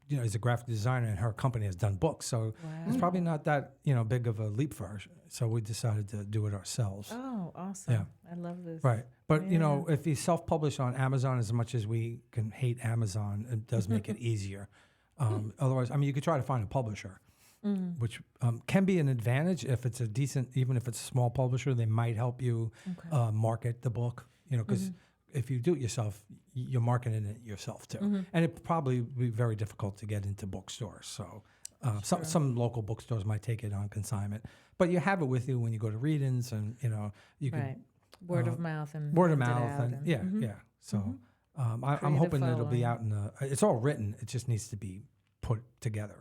is a graphic designer, and her company has done books, so it's probably not that big of a leap for her. So we decided to do it ourselves. Oh, awesome! Yeah. I love this. Right, but if you self-publish on Amazon, as much as we can hate Amazon, it does make it easier. Otherwise, I mean, you could try to find a publisher, which can be an advantage if it's a decent, even if it's a small publisher, they might help you market the book. Because if you do it yourself, you're marketing it yourself too, and it probably be very difficult to get into bookstores. So some local bookstores might take it on consignment, but you have it with you when you go to readings, and you can word of mouth and yeah. So I'm hoping it'll be out it's all written. It just needs to be put together.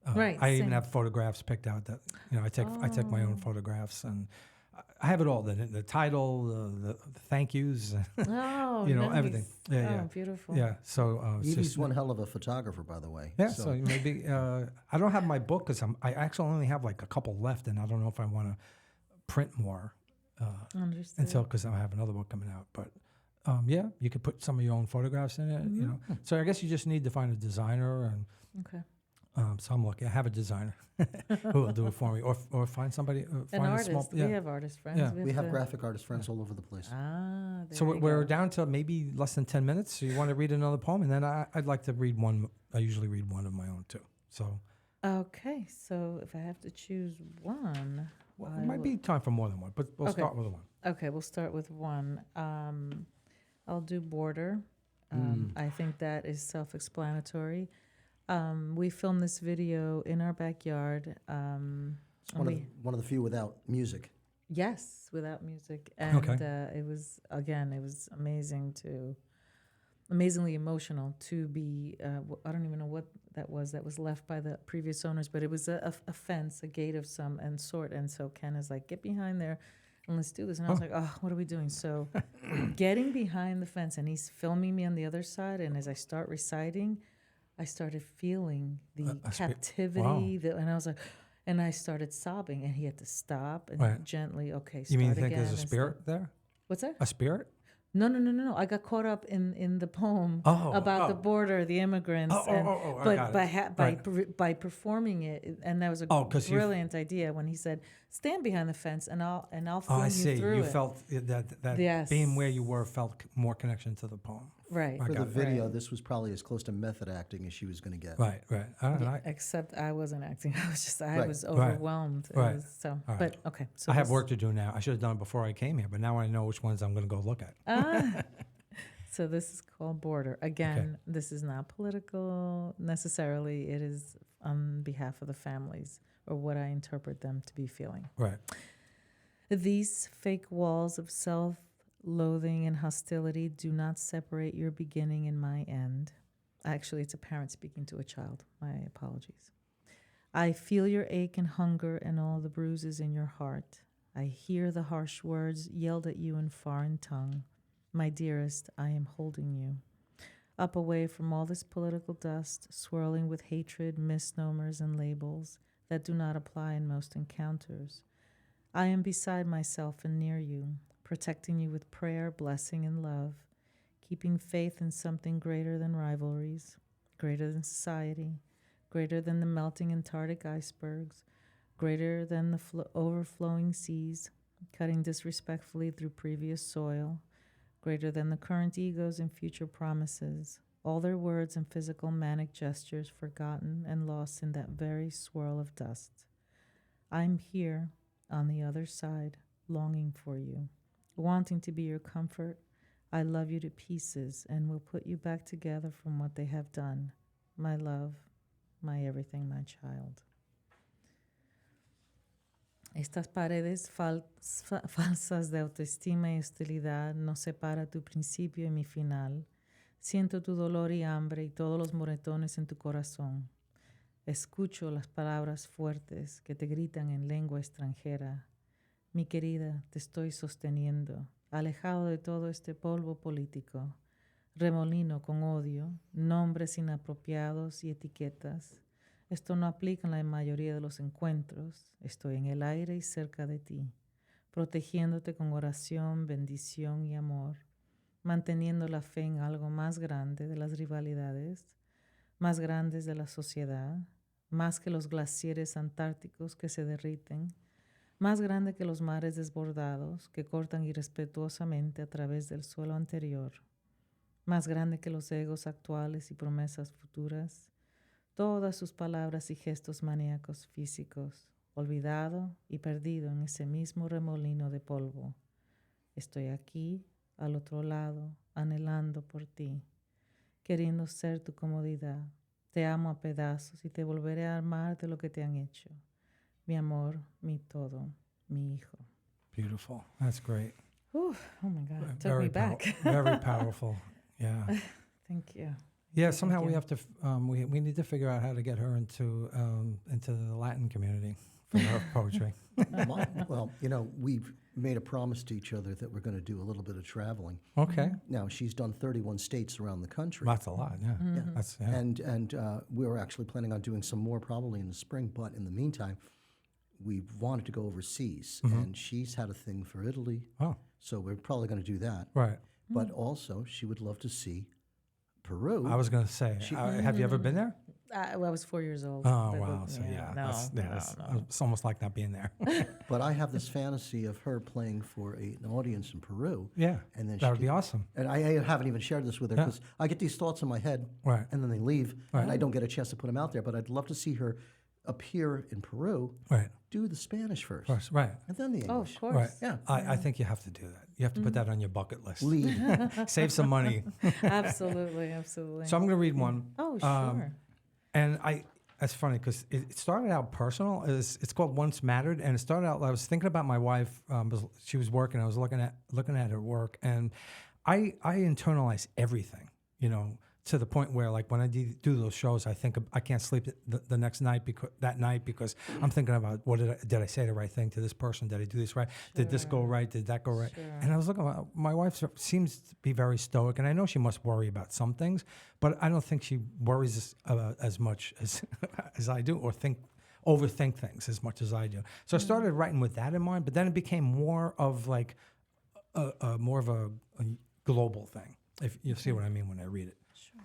I even have photographs picked out that I take my own photographs, and I have it all, the title, the thank yous, nice. everything. Yeah, Beautiful. Yeah, so Evie's one hell of a photographer, by the way. Yeah, so maybe I don't have my book because I actually only have like a couple left, and I don't know if I want to print more until, because I have another book coming out. But you could put some of your own photographs in it. So I guess you just need to find a designer, and so I'm lucky. I have a designer who will do it for me, or find somebody. An artist. We have artist friends. Yeah. We have graphic artist friends all over the place. So we're down to maybe less than 10 minutes. So you want to read another poem, and then I'd like to read one. I usually read one of my own too. So. Okay, so if I have to choose one, it might be time for more than one, but we'll start with one. Okay, we'll start with one. I'll do border. I think that is self-explanatory. We filmed this video in our backyard. It's one of the few without music. Yes, without music, and it was amazingly emotional to be. I don't even know what that was. That was left by the previous owners, but it was a fence, a gate of some sort. And so Ken is like, "Get behind there, and let's do this." And I was like, "Oh, what are we doing?" So, getting behind the fence, and he's filming me on the other side. And as I start reciting, I started feeling the captivity, and I was like, And I started sobbing, and he had to stop and Right. gently, okay, start You mean you again. think there's a and spirit start- there? What's that? A spirit? No. I got caught up in the poem about the border, the immigrants. I But got it. by performing it, and that was a 'Cause you- brilliant idea when he said, "Stand behind the fence, and I'll Oh, film I you see. through You it." felt that Yes. being where you were felt more connection to the poem. Right. I For the got it. video, Right. this was probably as close to method acting as she was going to get. Right. Except I wasn't acting. I Right. was overwhelmed. It Right. was so, All right. but okay. So I have this- work to do now. I should have done it before I came here, but now I know which ones I'm going to go look at. So this is called Border. Again, this is not political necessarily. It is on behalf of the families or what I interpret them to be feeling. Right. These fake walls of self-loathing and hostility do not separate your beginning and my end. Actually, it's a parent speaking to a child. My apologies. I feel your ache and hunger and all the bruises in your heart. I hear the harsh words yelled at you in foreign tongue. My dearest, I am holding you. Up away from all this political dust, swirling with hatred, misnomers, and labels that do not apply in most encounters. I am beside myself and near you, protecting you with prayer, blessing, and love, keeping faith in something greater than rivalries, greater than society, greater than the melting Antarctic icebergs, greater than the overflowing seas, cutting disrespectfully through previous soil, greater than the current egos and future promises, all their words and physical manic gestures forgotten and lost in that very swirl of dust. I'm here, on the other side, longing for you, wanting to be your comfort. I love you to pieces and will put you back together from what they have done. My love, my everything, my child. Estas paredes falsas de autoestima y hostilidad nos separa tu principio y mi final. Siento tu dolor y hambre y todos los moretones en tu corazón. Escucho las palabras fuertes que te gritan en lengua extranjera. Mi querida, te estoy sosteniendo, alejado de todo este polvo político. Remolino con odio, nombres inapropiados y etiquetas. Esto no aplica en la mayoría de los encuentros. Estoy en el aire y cerca de ti, protegiéndote con oración, bendición y amor, manteniendo la fe en algo más grande de las rivalidades, más grandes de la sociedad, más que los glaciares antárticos que se derriten, más grande que los mares desbordados que cortan irrespetuosamente a través del suelo anterior, más grande que los egos actuales y promesas futuras, todas sus palabras y gestos maníacos físicos, olvidado y perdido en ese mismo remolino de polvo. Estoy aquí, al otro lado, anhelando por ti, queriendo ser tu comodidad. Te amo a pedazos y te volveré a amar de lo que te han hecho. Mi amor, mi todo, mi hijo. Beautiful. That's great. Oh my God, it took me back. Very powerful. Yeah. Thank you. Yeah. Somehow you. we have to. We need to figure out how to get her into the Latin community for her poetry. Well, we've made a promise to each other that we're going to do a little bit of traveling. Okay. Now, she's done 31 states around the country. That's a lot. Yeah. Mm-hmm. That's yeah. And we're actually planning on doing some more probably in the spring. But in the meantime, we wanted to go overseas. And she's had a thing for Italy. Oh. So we're probably going to do that. Right. But also, she would love to see Peru. I was going to say, have you ever been there? I was 4 years old. Oh, but- wow. So, no, it's almost like not being there. But I have this fantasy of her playing for an audience in Peru. Yeah. And then That would be awesome. And I haven't even shared this with her Yeah. because I get these thoughts in my head, Right. and then they leave, Right. and I don't get a chance to put them out there. But I'd love to see her appear in Peru, Right. do the Spanish first, Of course. Right. and then the Oh, English. of course. Right. Yeah. I think you have to do that. You have to put that on your bucket list. Lead. Save some money. Absolutely, absolutely. So I'm going to read one. Oh, sure. And that's funny because it started out personal. It's called Once Mattered, and it started out. I was thinking about my wife. She was working. I was looking at her work, and I internalize everything. To the point where, like, when I do those shows, I think I can't sleep the next night because I'm thinking about what did I say the right thing to this person? Did I do this right? Did this go right? Did that go right? Sure. And I was looking. My wife seems to be very stoic, and I know she must worry about some things, but I don't think she worries as much as I do, or think overthink things as much as I do. So I started writing with that in mind, but then it became more of like a global thing, if you see what I mean when I read it. Sure.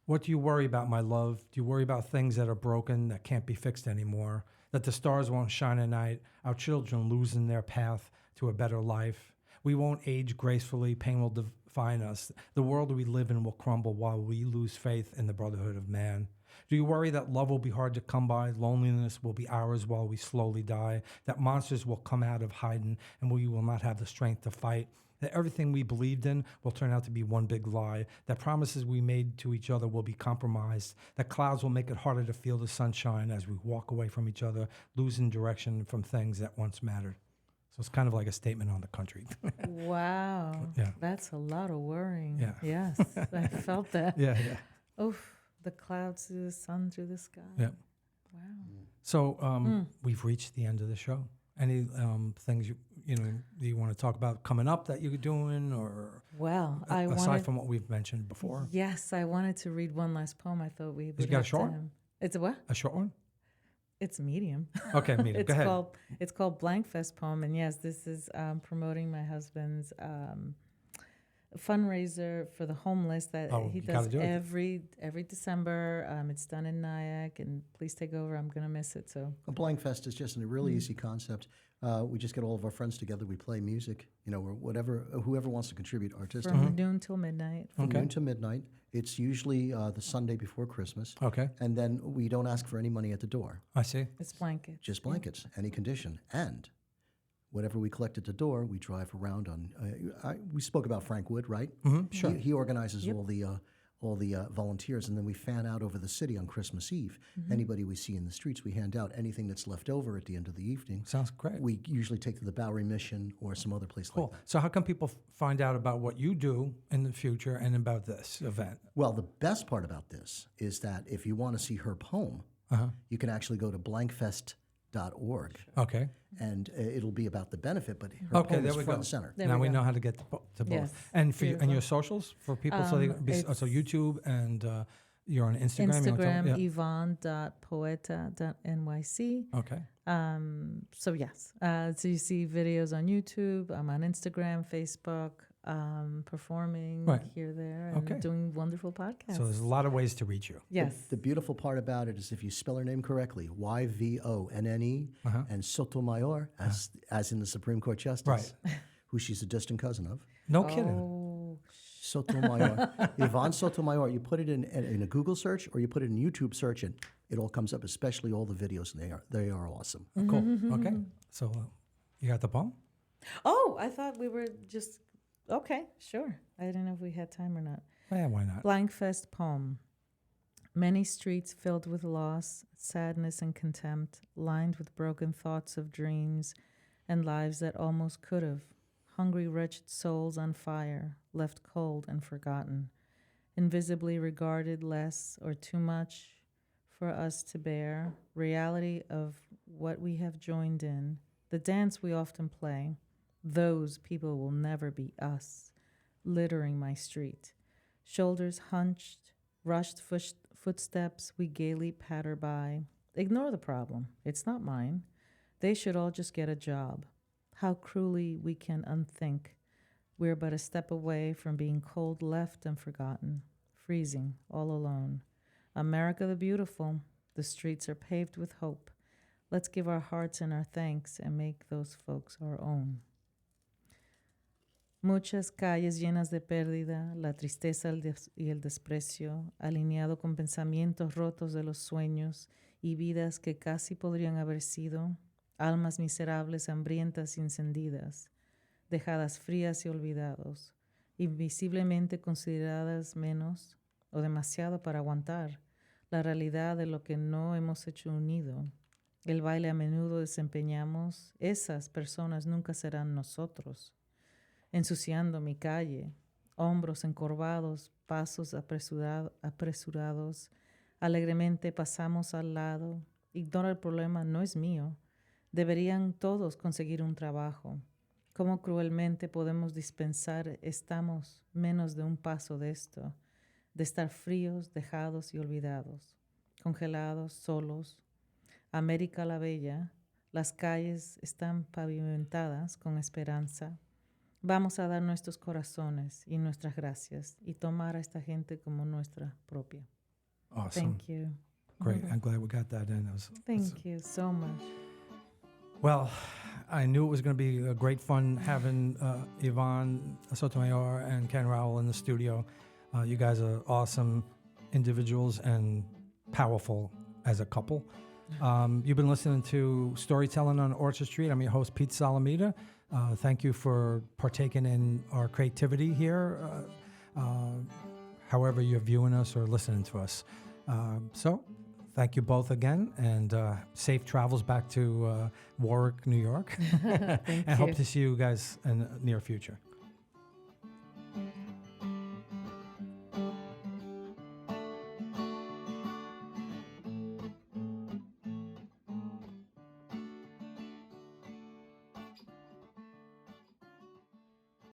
What do you worry about, my love? Do you worry about things that are broken, that can't be fixed anymore, that the stars won't shine at night, our children losing their path to a better life? We won't age gracefully, pain will define us. The world we live in will crumble while we lose faith in the brotherhood of man. Do you worry that love will be hard to come by, loneliness will be ours while we slowly die, that monsters will come out of hiding and we will not have the strength to fight, that everything we believed in will turn out to be one big lie, that promises we made to each other will be compromised, that clouds will make it harder to feel the sunshine as we walk away from each other, losing direction from things that once mattered? So it's kind of like a statement on the country. Wow. Yeah. That's a lot of worrying. Yeah. Yes, I felt that. Yeah. Oof, the clouds through the sun through the sky. Yeah. Wow. So we've reached the end of the show. Any things you want to talk about coming up that you're doing, or Well, aside from what we've mentioned before? Yes, I wanted to read one last poem. I thought we would. You got a have short? time. It's a what? A short one? It's medium. Okay, medium. Go ahead. It's called Blank Fest poem, and yes, this is promoting my husband's fundraiser for the homeless that he does every December. It's done in Nyack, and please take over. I'm gonna miss it. So A Blank Fest is just a really easy concept. We just get all of our friends together. We play music, or whoever wants to contribute artistically. from noon till midnight. From noon to midnight. It's usually the Sunday before Christmas. Okay, And then we don't ask for any money at the door. I see. It's blankets. Just blankets, any condition. And whatever we collect at the door, we drive around on. We spoke about Frank Wood, right? Mm-hmm, sure. He organizes all the volunteers, and then we fan out over the city on Christmas Eve. Anybody we see in the streets, we hand out anything that's left over at the end of the evening. Sounds great. We usually take to the Bowery Mission or some other place Cool. like that. So how can people find out about what you do in the future and about this event? Well, the best part about this is that if you want to see her poem, you can actually go to blankfest.org. Okay. And it'll be about the benefit, but her Okay, poem there is we front go. and center. There Now we we go. know how to get to both. Yes, And for beautiful. your socials for people, so YouTube and you're on Instagram. You wanna tell them? Instagram, Yeah. Yvonne.poeta.nyc. Okay. So yes, so you see videos on YouTube. I'm on Instagram, Facebook, performing Right. here, there, and Okay. doing wonderful podcasts. So there's a lot of ways to reach you. Yes. The beautiful part about it is if you spell her name correctly, Yvonne, and Sotomayor, as in the Supreme Court Justice, Right. who she's a distant cousin of. No kidding. Oh, Sotomayor. Yvonne Sotomayor, you put it in a Google search or you put it in YouTube search, and it all comes up, especially all the videos, and they are awesome. Cool. Okay. So you got the poem? oh, I thought we were just okay. Sure, I didn't know if we had time or not. Yeah, why not? Blank Fest poem. Many streets filled with loss, sadness, and contempt, lined with broken thoughts of dreams and lives that almost could have. Hungry, wretched souls on fire, left cold and forgotten, invisibly regarded less or too much for us to bear. Reality of what we have joined in, the dance we often play. Those people will never be us, littering my street. Shoulders hunched, rushed footsteps we gaily patter by. Ignore the problem. It's not mine. They should all just get a job. How cruelly we can unthink. We're but a step away from being cold, left, and forgotten, freezing, all alone. America the beautiful, the streets are paved with hope. Let's give our hearts and our thanks and make those folks our own. Muchas calles llenas de pérdida, la tristeza y el desprecio, alineado con pensamientos rotos de los sueños y vidas que casi podrían haber sido, almas miserables, hambrientas y encendidas, dejadas frías y olvidados, invisiblemente consideradas menos o demasiado para aguantar la realidad de lo que no hemos hecho unido. El baile a menudo desempeñamos, esas personas nunca serán nosotros. Ensuciando mi calle, hombros encorvados, pasos apresurados, alegremente pasamos al lado. Ignora el problema, no es mío. Deberían todos conseguir un trabajo. ¿Cómo cruelmente podemos dispensar? Estamos menos de un paso de esto, de estar fríos, dejados y olvidados, congelados, solos. América la Bella, las calles están pavimentadas con esperanza. Vamos a dar nuestros corazones y nuestras gracias y tomar a esta gente como nuestra propia. Awesome. Thank you. Great. I'm glad we got that in. Thank you so much. Well, I knew it was going to be a great fun having Yvonne Sotomayor and Kenn Rowell in the studio. You guys are awesome individuals and powerful as a couple. You've been listening to Storytelling on Orchard Street. I'm your host, Pete Salamita. Thank you for partaking in our creativity here, however you're viewing us or listening to us. So thank you both again, and safe travels back to Warwick, New York. Thank And you. hope to see you guys in the near future.